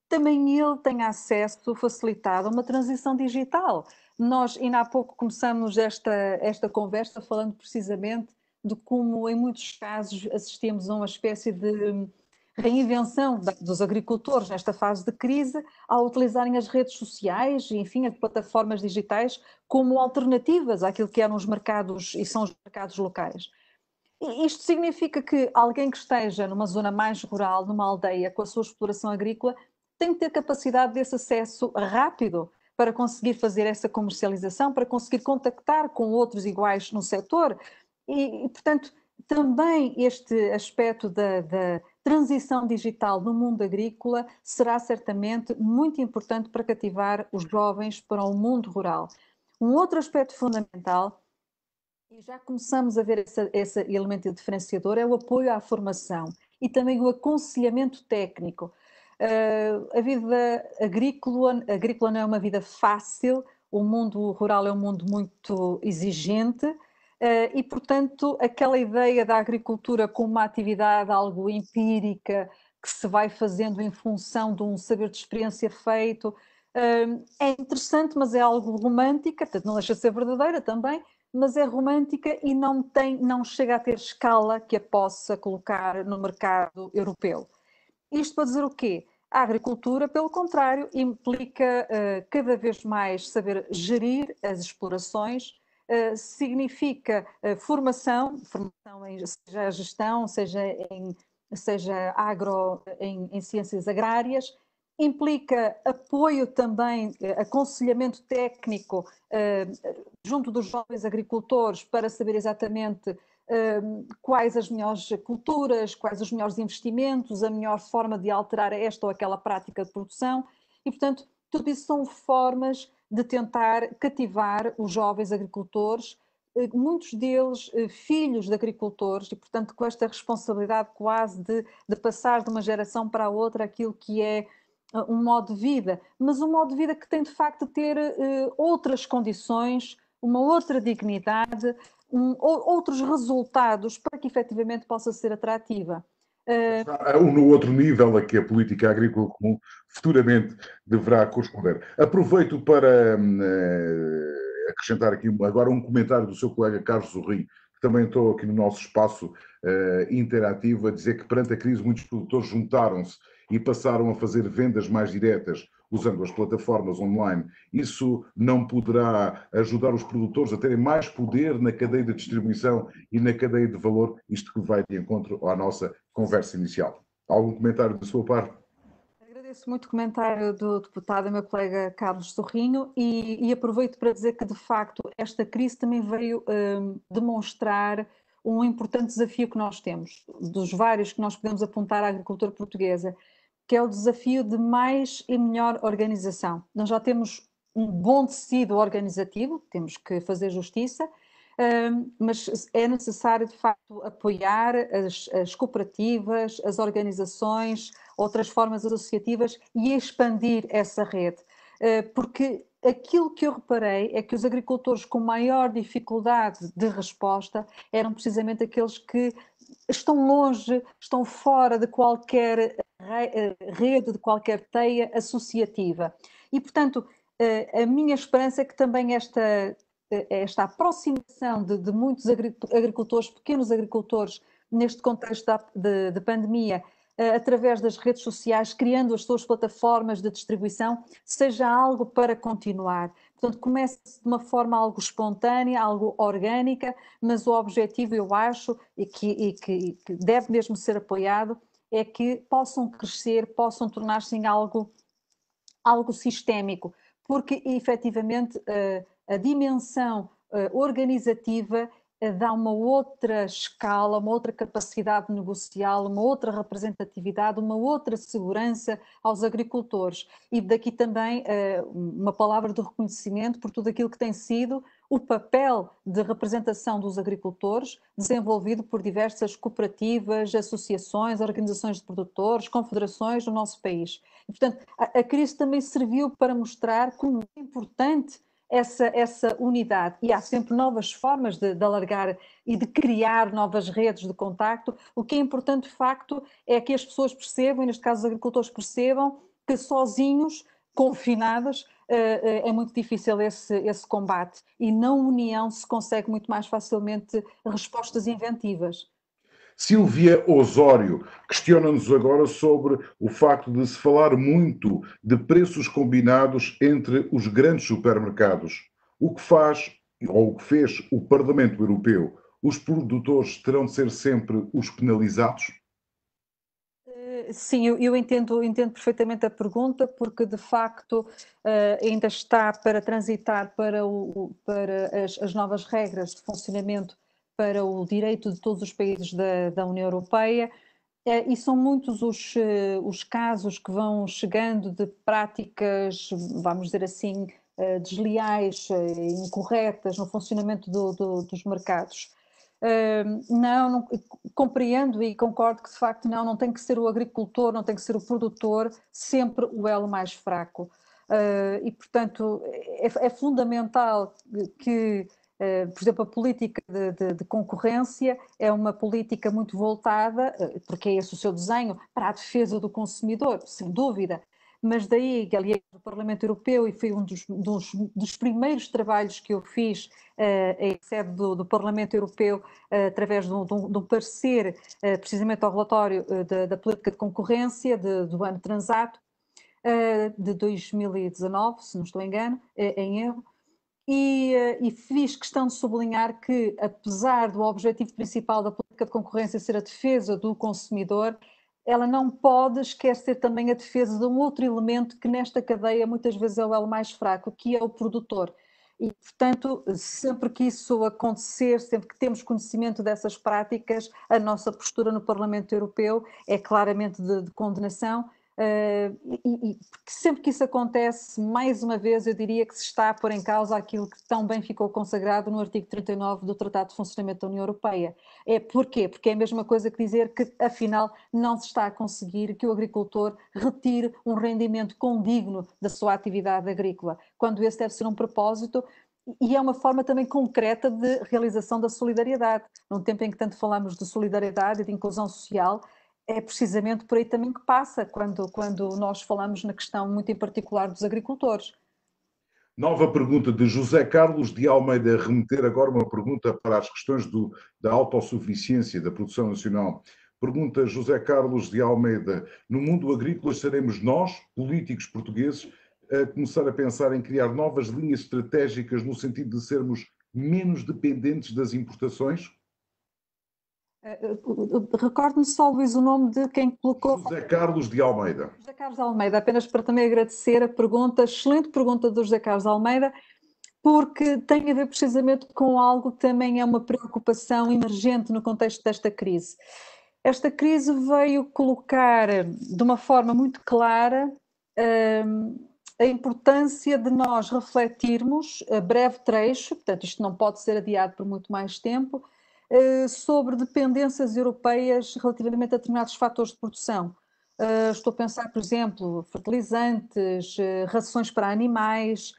S2: também ele tenha acesso facilitado a uma transição digital. Nós, ainda há pouco, começamos esta conversa falando precisamente de como, em muitos casos, assistimos a uma espécie de reinvenção dos agricultores nesta fase de crise ao utilizarem as redes sociais, enfim, as plataformas digitais como alternativas àquilo que eram os mercados e são os mercados locais. E isto significa que alguém que esteja numa zona mais rural, numa aldeia, com a sua exploração agrícola, tem que ter capacidade desse acesso rápido para conseguir fazer essa comercialização, para conseguir contactar com outros iguais no setor. Portanto, também este aspecto da transição digital no mundo agrícola será certamente muito importante para cativar os jovens para o mundo rural. Um outro aspecto fundamental, e já começamos a ver esse elemento diferenciador, é o apoio à formação e também o aconselhamento técnico. A vida agrícola não é uma vida fácil, o mundo rural é um mundo muito exigente, e, portanto, aquela ideia da agricultura como uma atividade algo empírica, que se vai fazendo em função de um saber de experiência feito, é interessante, mas é algo romântica, portanto não deixa de ser verdadeira também, mas é romântica e não chega a ter escala que a possa colocar no mercado europeu. Isto para dizer o quê? A agricultura, pelo contrário, implica cada vez mais saber gerir as explorações, significa formação, seja a gestão, seja em ciências agrárias, implica apoio também, aconselhamento técnico junto dos jovens agricultores para saber exatamente quais as melhores culturas, quais os melhores investimentos, a melhor forma de alterar esta ou aquela prática de produção e, portanto, tudo isso são formas de tentar cativar os jovens agricultores, muitos deles filhos de agricultores e, portanto, com esta responsabilidade quase de passar de uma geração para a outra aquilo que é um modo de vida, mas um modo de vida que tem de facto de ter outras condições, uma outra dignidade, outros resultados para que efetivamente possa ser atrativa.
S1: No outro nível a que a política agrícola comum futuramente deverá corresponder. Aproveito para acrescentar aqui agora um comentário do seu colega Carlos Zorrinho, que também estou aqui no nosso espaço interativo, a dizer que perante a crise muitos produtores juntaram-se e passaram a fazer vendas mais diretas usando as plataformas online. Isso não poderá ajudar os produtores a terem mais poder na cadeia de distribuição e na cadeia de valor, isto que vai de encontro à nossa conversa inicial. Algum comentário da sua parte?
S2: Agradeço muito o comentário do deputado, meu colega Carlos Sorrinho, e aproveito para dizer que, de facto, esta crise também veio demonstrar um importante desafio que nós temos, dos vários que nós podemos apontar à agricultura portuguesa, que é o desafio de mais e melhor organização. Nós já temos um bom tecido organizativo, temos que fazer justiça, mas é necessário, de facto, apoiar as cooperativas, as organizações, outras formas associativas e expandir essa rede, porque aquilo que eu reparei é que os agricultores com maior dificuldade de resposta eram precisamente aqueles que estão longe, estão fora de qualquer rede, de qualquer teia associativa. E, portanto, a minha esperança é que também esta aproximação de muitos agricultores, pequenos agricultores, neste contexto de pandemia, através das redes sociais, criando as suas plataformas de distribuição, seja algo para continuar. Portanto, comece de uma forma algo espontânea, algo orgânica, mas o objetivo, eu acho, e que deve mesmo ser apoiado, é que possam crescer, possam tornar-se em algo sistémico, porque efetivamente a dimensão organizativa dá uma outra escala, uma outra capacidade negocial, uma outra representatividade, uma outra segurança aos agricultores. E daqui também uma palavra de reconhecimento por tudo aquilo que tem sido o papel de representação dos agricultores, desenvolvido por diversas cooperativas, associações, organizações de produtores, confederações no nosso país. E, portanto, a crise também serviu para mostrar como é importante essa unidade, e há sempre novas formas de alargar e de criar novas redes de contacto. O que é importante, de facto, é que as pessoas percebam, e neste caso os agricultores percebam, que sozinhos, confinados, é muito difícil esse combate, e na união se consegue muito mais facilmente respostas inventivas.
S1: Silvia Osório questiona-nos agora sobre o facto de se falar muito de preços combinados entre os grandes supermercados. O que faz, ou o que fez o Parlamento Europeu? Os produtores terão de ser sempre os penalizados?
S2: Sim, eu entendo perfeitamente a pergunta, porque de facto ainda está para transitar para as novas regras de funcionamento para o direito de todos os países da União Europeia, e são muitos os casos que vão chegando de práticas, vamos dizer assim, desleais, incorretas no funcionamento dos mercados. Não, compreendo e concordo que de facto não tem que ser o agricultor, não tem que ser o produtor sempre o elo mais fraco. E portanto é fundamental que, por exemplo, a política de concorrência é uma política muito voltada, porque é esse o seu desenho, para a defesa do consumidor, sem dúvida. Mas daí, aliás, o Parlamento Europeu, e foi um dos primeiros trabalhos que eu fiz em sede do Parlamento Europeu, através de um parecer, precisamente ao relatório da política de concorrência do ano transato, de 2019, se não estou em erro, e fiz questão de sublinhar que, apesar do objetivo principal da política de concorrência ser a defesa do consumidor, ela não pode esquecer também a defesa de um outro elemento que nesta cadeia muitas vezes é o elo mais fraco, que é o produtor. E, portanto, sempre que isso acontecer, sempre que temos conhecimento dessas práticas, a nossa postura no Parlamento Europeu é claramente de condenação. Porque sempre que isso acontece, mais uma vez, eu diria que se está a pôr em causa aquilo que tão bem ficou consagrado no artigo 39 do Tratado de Funcionamento da União Europeia. Porquê? Porque é a mesma coisa que dizer que, afinal, não se está a conseguir que o agricultor retire um rendimento condigno da sua atividade agrícola, quando esse deve ser um propósito. E é uma forma também concreta de realização da solidariedade. Num tempo em que tanto falamos de solidariedade e de inclusão social, é precisamente por aí também que passa quando nós falamos na questão muito em particular dos agricultores.
S1: Nova pergunta de José Carlos de Almeida, remeter agora uma pergunta para as questões da autossuficiência da produção nacional. Pergunta José Carlos de Almeida: no mundo agrícola seremos nós, políticos portugueses, a começar a pensar em criar novas linhas estratégicas no sentido de sermos menos dependentes das importações?
S2: Recordo-me só, Luís, o nome de quem colocou.
S1: José Carlos de Almeida.
S2: José Carlos Almeida, apenas para também agradecer a pergunta, excelente pergunta do José Carlos Almeida, porque tem a ver precisamente com algo que também é uma preocupação emergente no contexto desta crise. Esta crise veio colocar de uma forma muito clara a importância de nós refletirmos a breve trecho, portanto isto não pode ser adiado por muito mais tempo, sobre dependências europeias relativamente a determinados fatores de produção. Estou a pensar, por exemplo, fertilizantes, rações para animais,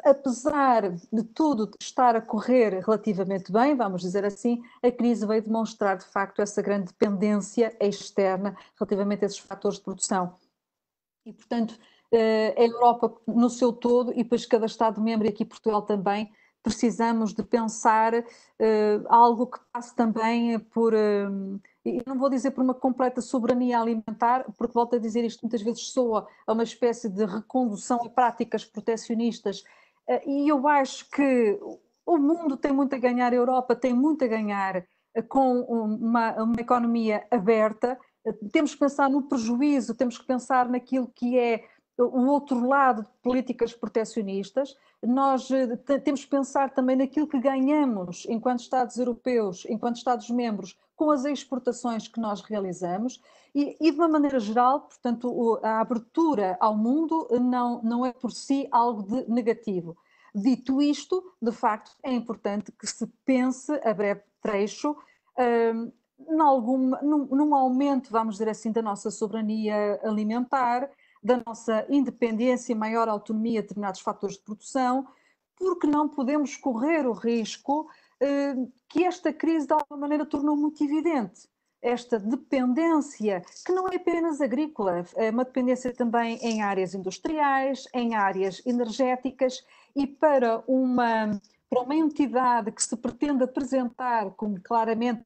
S2: Apesar de tudo estar a correr relativamente bem, vamos dizer assim, a crise veio demonstrar de facto essa grande dependência externa relativamente a esses fatores de produção. E, portanto, a Europa no seu todo, e depois cada Estado-membro, e aqui Portugal também, precisamos de pensar algo que passe também por, e não vou dizer por uma completa soberania alimentar, porque volto a dizer isto, muitas vezes soa a uma espécie de recondução a práticas protecionistas, e eu acho que o mundo tem muito a ganhar, a Europa tem muito a ganhar com uma economia aberta. Temos que pensar no prejuízo, temos que pensar naquilo que é o outro lado de políticas protecionistas. Nós temos que pensar também naquilo que ganhamos enquanto Estados europeus, enquanto Estados-membros, com as exportações que nós realizamos e de uma maneira geral, portanto, a abertura ao mundo não é por si algo de negativo. Dito isto, de facto, é importante que se pense a breve trecho num aumento, vamos dizer assim, da nossa soberania alimentar, da nossa independência e maior autonomia a determinados fatores de produção, porque não podemos correr o risco que esta crise de alguma maneira tornou muito evidente. Esta dependência, que não é apenas agrícola, é uma dependência também em áreas industriais, em áreas energéticas, e para uma entidade que se pretende apresentar, como claramente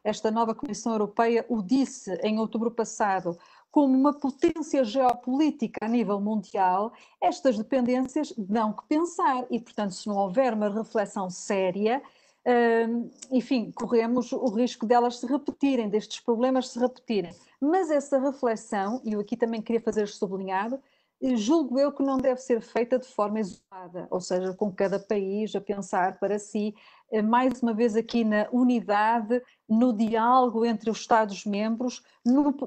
S2: esta nova Comissão Europeia o disse em outubro passado, como uma potência geopolítica a nível mundial, estas dependências dão que pensar e, portanto, se não houver uma reflexão séria, enfim, corremos o risco delas se repetirem, destes problemas se repetirem. Mas essa reflexão, e eu aqui também queria fazer este sublinhado, julgo eu que não deve ser feita de forma isolada, ou seja, com cada país a pensar para si, mais uma vez aqui na unidade, no diálogo entre os Estados-membros,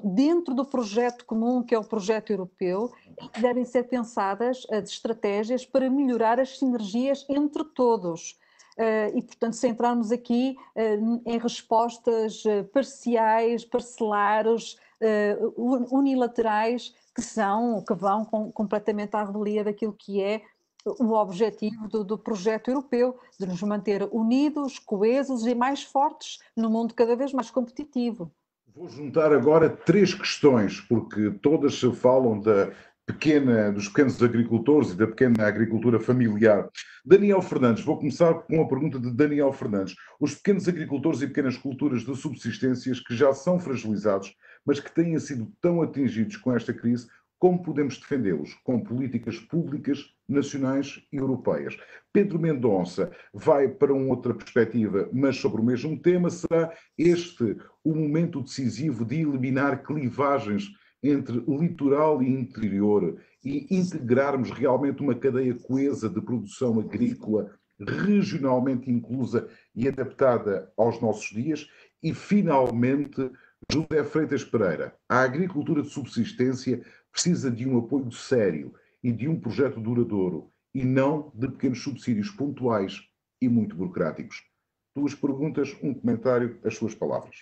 S2: dentro do projeto comum que é o projeto europeu, devem ser pensadas as estratégias para melhorar as sinergias entre todos. E, portanto, centrarmos aqui em respostas parciais, parcelares, unilaterais, que vão completamente à revelia daquilo que é o objetivo do projeto europeu, de nos manter unidos, coesos e mais fortes num mundo cada vez mais competitivo.
S1: Vou juntar agora três questões, porque todas se falam dos pequenos agricultores e da pequena agricultura familiar. Daniel Fernandes, vou começar com a pergunta de Daniel Fernandes. Os pequenos agricultores e pequenas culturas de subsistências que já são fragilizados, mas que têm sido tão atingidos com esta crise, como podemos defendê-los? Com políticas públicas, nacionais e europeias. Pedro Mendonça vai para uma outra perspectiva, mas sobre o mesmo tema. Será este o momento decisivo de eliminar clivagens entre litoral e interior e integrarmos realmente uma cadeia coesa de produção agrícola regionalmente inclusa e adaptada aos nossos dias? E, finalmente, José Freitas Pereira, a agricultura de subsistência precisa de um apoio sério e de um projeto duradouro, e não de pequenos subsídios pontuais e muito burocráticos. Duas perguntas, um comentário, as suas palavras.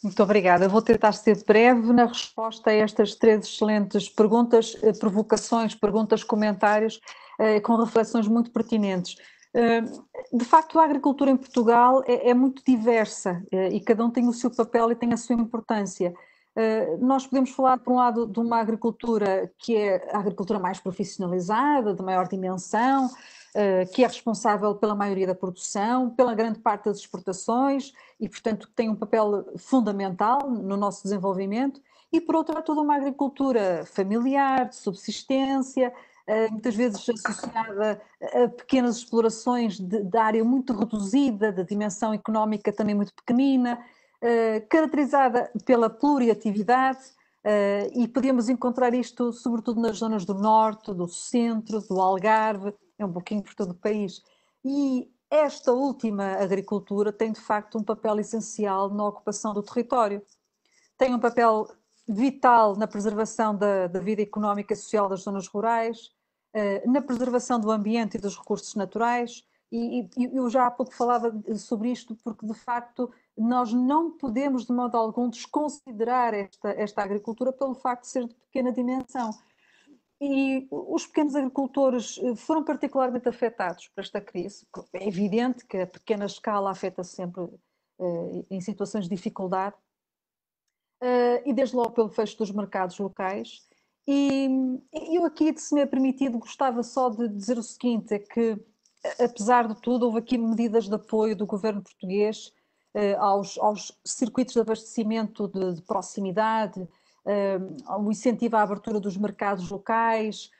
S2: Muito obrigada. Eu vou tentar ser breve na resposta a estas três excelentes perguntas, provocações, perguntas, comentários, com reflexões muito pertinentes. De facto, a agricultura em Portugal é muito diversa e cada um tem o seu papel e tem a sua importância. Nós podemos falar, por um lado, de uma agricultura que é a agricultura mais profissionalizada, de maior dimensão, que é responsável pela maioria da produção, pela grande parte das exportações e, portanto, tem um papel fundamental no nosso desenvolvimento. E, por outro lado, toda uma agricultura familiar, de subsistência, muitas vezes associada a pequenas explorações de área muito reduzida, de dimensão económica também muito pequenina, caracterizada pela pluriatividade, e podemos encontrar isto sobretudo nas zonas do norte, do centro, do Algarve, é um pouquinho por todo o país. E esta última agricultura tem de facto um papel essencial na ocupação do território. Tem um papel vital na preservação da vida económica e social das zonas rurais, na preservação do ambiente e dos recursos naturais, e eu já há pouco falava sobre isto porque de facto nós não podemos de modo algum desconsiderar esta agricultura pelo facto de ser de pequena dimensão. E os pequenos agricultores foram particularmente afetados por esta crise. É evidente que a pequena escala afeta sempre em situações de dificuldade, e desde logo pelo fecho dos mercados locais. E eu aqui, se me é permitido, gostava só de dizer o seguinte, é que, apesar de tudo, houve aqui medidas de apoio do governo português aos circuitos de abastecimento de proximidade, o incentivo à abertura dos mercados locais,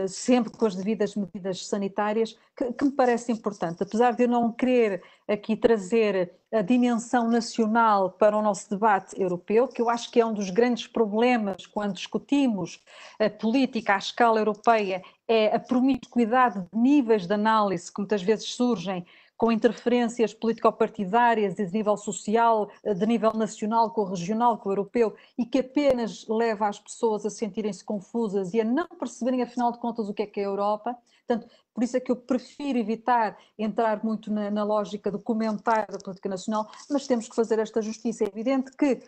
S2: sempre com as devidas medidas sanitárias, que me parece importante. Apesar de eu não querer aqui trazer a dimensão nacional para o nosso debate europeu, que eu acho que é um dos grandes problemas quando discutimos a política à escala europeia, é a promiscuidade de níveis de análise que muitas vezes surgem com interferências político-partidárias de nível social, de nível nacional, com o regional, com o europeu, e que apenas leva as pessoas a sentirem-se confusas e a não perceberem, afinal de contas, o que é a Europa. Portanto, por isso é que eu prefiro evitar entrar muito na lógica do comentário da política nacional, mas temos que fazer esta justiça. É evidente que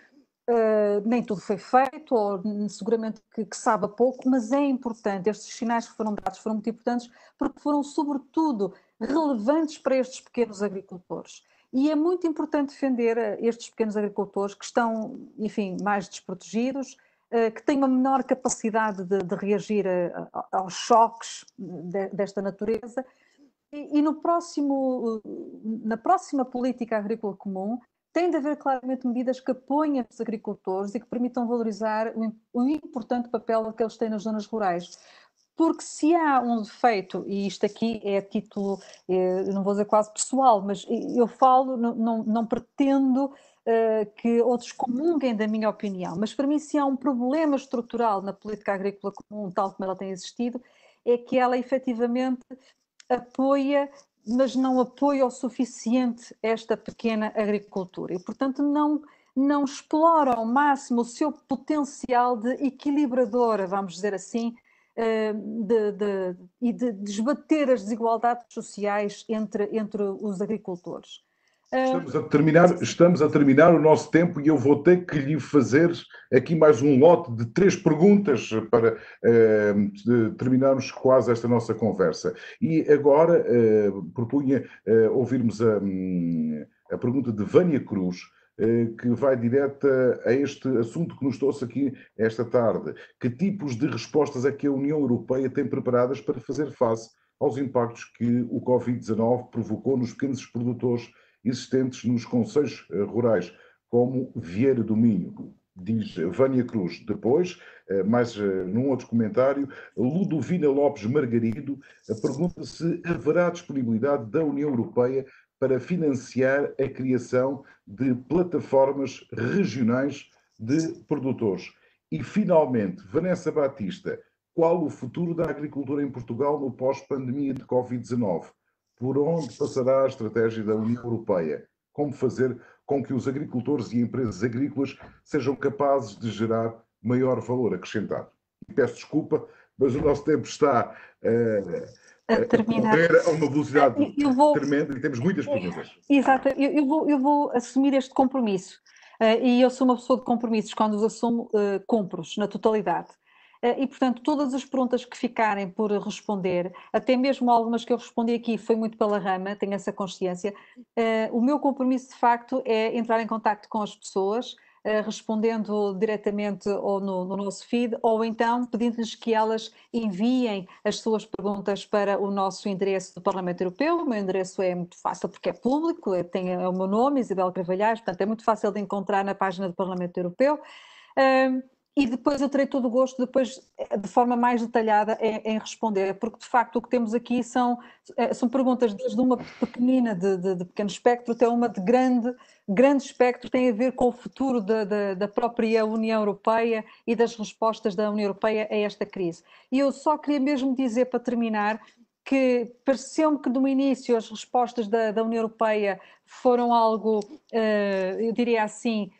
S2: nem tudo foi feito, ou seguramente que sabe a pouco, mas é importante. Estes sinais que foram dados foram muito importantes porque foram, sobretudo, relevantes para estes pequenos agricultores. E é muito importante defender estes pequenos agricultores que estão, enfim, mais desprotegidos, que têm uma menor capacidade de reagir aos choques desta natureza. E na próxima política agrícola comum, tem de haver claramente medidas que apoiem os agricultores e que permitam valorizar o importante papel que eles têm nas zonas rurais. Porque se há um defeito, e isto aqui é a título, não vou dizer quase pessoal, mas eu falo, não pretendo que outros comunguem da minha opinião, mas para mim se há um problema estrutural na política agrícola comum, tal como ela tem existido, é que ela efetivamente apoia, mas não apoia o suficiente esta pequena agricultura e, portanto, não explora ao máximo o seu potencial de equilibradora, vamos dizer assim, e de desbater as desigualdades sociais entre os agricultores.
S1: Estamos a terminar o nosso tempo e eu vou ter que lhe fazer aqui mais um lote de 3 perguntas para terminarmos quase esta nossa conversa. E agora propunha ouvirmos a pergunta de Vânia Cruz, que vai direta a este assunto que nos trouxe aqui esta tarde. Que tipos de respostas é que a União Europeia tem preparadas para fazer face aos impactos que o Covid-19 provocou nos pequenos produtores existentes nos concelhos rurais, como Vieira do Minho? Diz Vânia Cruz. Depois, mais num outro comentário, Ludovina Lopes Margarido pergunta se haverá disponibilidade da União Europeia para financiar a criação de plataformas regionais de produtores. E, finalmente, Vanessa Batista, qual o futuro da agricultura em Portugal no pós-pandemia de Covid-19? Por onde passará a estratégia da União Europeia? Como fazer com que os agricultores e empresas agrícolas sejam capazes de gerar maior valor acrescentado? E peço desculpa, mas o nosso tempo está a correr a uma velocidade tremenda e temos muitas perguntas.
S2: Exato, eu vou assumir este compromisso. E eu sou uma pessoa de compromissos, quando os assumo, cumpro-os na totalidade. E, portanto, todas as perguntas que ficarem por responder, até mesmo algumas que eu respondi aqui, foi muito pela rama, tenho essa consciência. O meu compromisso, de facto, é entrar em contacto com as pessoas, respondendo diretamente ou no nosso feed, ou então pedindo-lhes que elas enviem as suas perguntas para o nosso endereço do Parlamento Europeu. O meu endereço é muito fácil porque é público, tem o meu nome, Isabel Carvalhais, portanto é muito fácil de encontrar na página do Parlamento Europeu. E depois eu terei todo o gosto, depois, de forma mais detalhada, em responder, porque de facto o que temos aqui são perguntas desde uma pequenina, de pequeno espectro, até uma de grande espectro, tem a ver com o futuro da própria União Europeia e das respostas da União Europeia a esta crise. E eu só queria mesmo dizer, para terminar, que pareceu-me que no início as respostas da União Europeia foram algo, eu diria assim,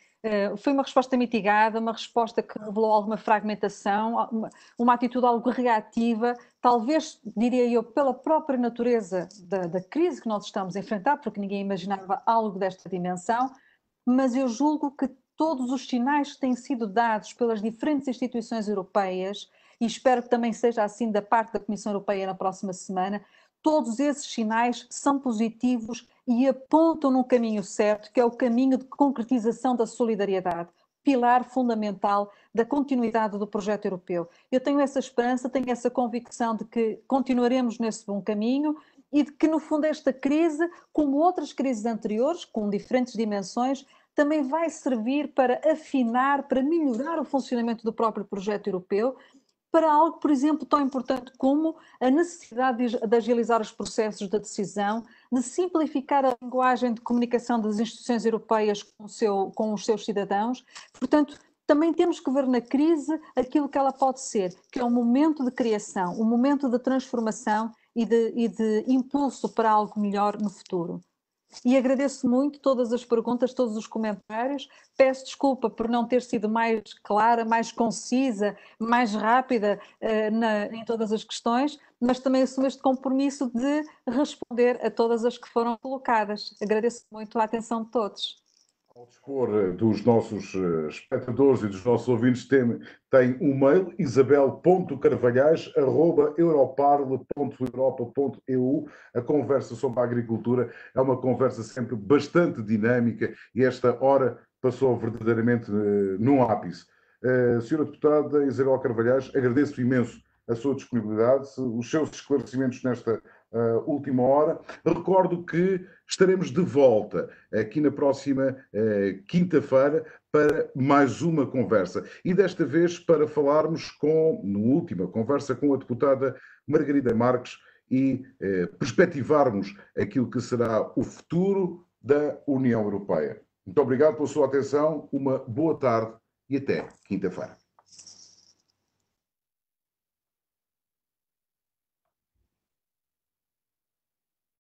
S2: foi uma resposta mitigada, uma resposta que revelou alguma fragmentação, uma atitude algo reativa, talvez, diria eu, pela própria natureza da crise que nós estamos a enfrentar, porque ninguém imaginava algo desta dimensão, mas eu julgo que todos os sinais que têm sido dados pelas diferentes instituições europeias e espero que também seja assim da parte da Comissão Europeia na próxima semana. Todos esses sinais são positivos e apontam no caminho certo, que é o caminho de concretização da solidariedade, pilar fundamental da continuidade do projeto europeu. Eu tenho essa esperança, tenho essa convicção de que continuaremos nesse bom caminho e de que, no fundo, esta crise, como outras crises anteriores, com diferentes dimensões, também vai servir para afinar, para melhorar o funcionamento do próprio projeto europeu, para algo, por exemplo, tão importante como a necessidade de agilizar os processos de decisão, de simplificar a linguagem de comunicação das instituições europeias com os seus cidadãos. Portanto, também temos que ver na crise aquilo que ela pode ser, que é um momento de criação, um momento de transformação e de impulso para algo melhor no futuro. E agradeço muito todas as perguntas, todos os comentários. Peço desculpa por não ter sido mais clara, mais concisa, mais rápida em todas as questões, mas também assumo este compromisso de responder a todas as que foram colocadas. Agradeço muito a atenção de todos.
S1: Ao dispor dos nossos espectadores e dos nossos ouvintes, tem um mail, isabel.carvalhais@europarle.europa.eu. A conversa sobre a agricultura é uma conversa sempre bastante dinâmica e esta hora passou verdadeiramente num ápice. Senhora Deputada Isabel Carvalhais, agradeço imenso a sua disponibilidade, os seus esclarecimentos nesta última hora. Recordo que estaremos de volta aqui na próxima quinta-feira para mais uma conversa. E desta vez para falarmos na última conversa com a deputada Margarida Marques e perspectivarmos aquilo que será o futuro da União Europeia. Muito obrigado pela sua atenção, uma boa tarde e até quinta-feira.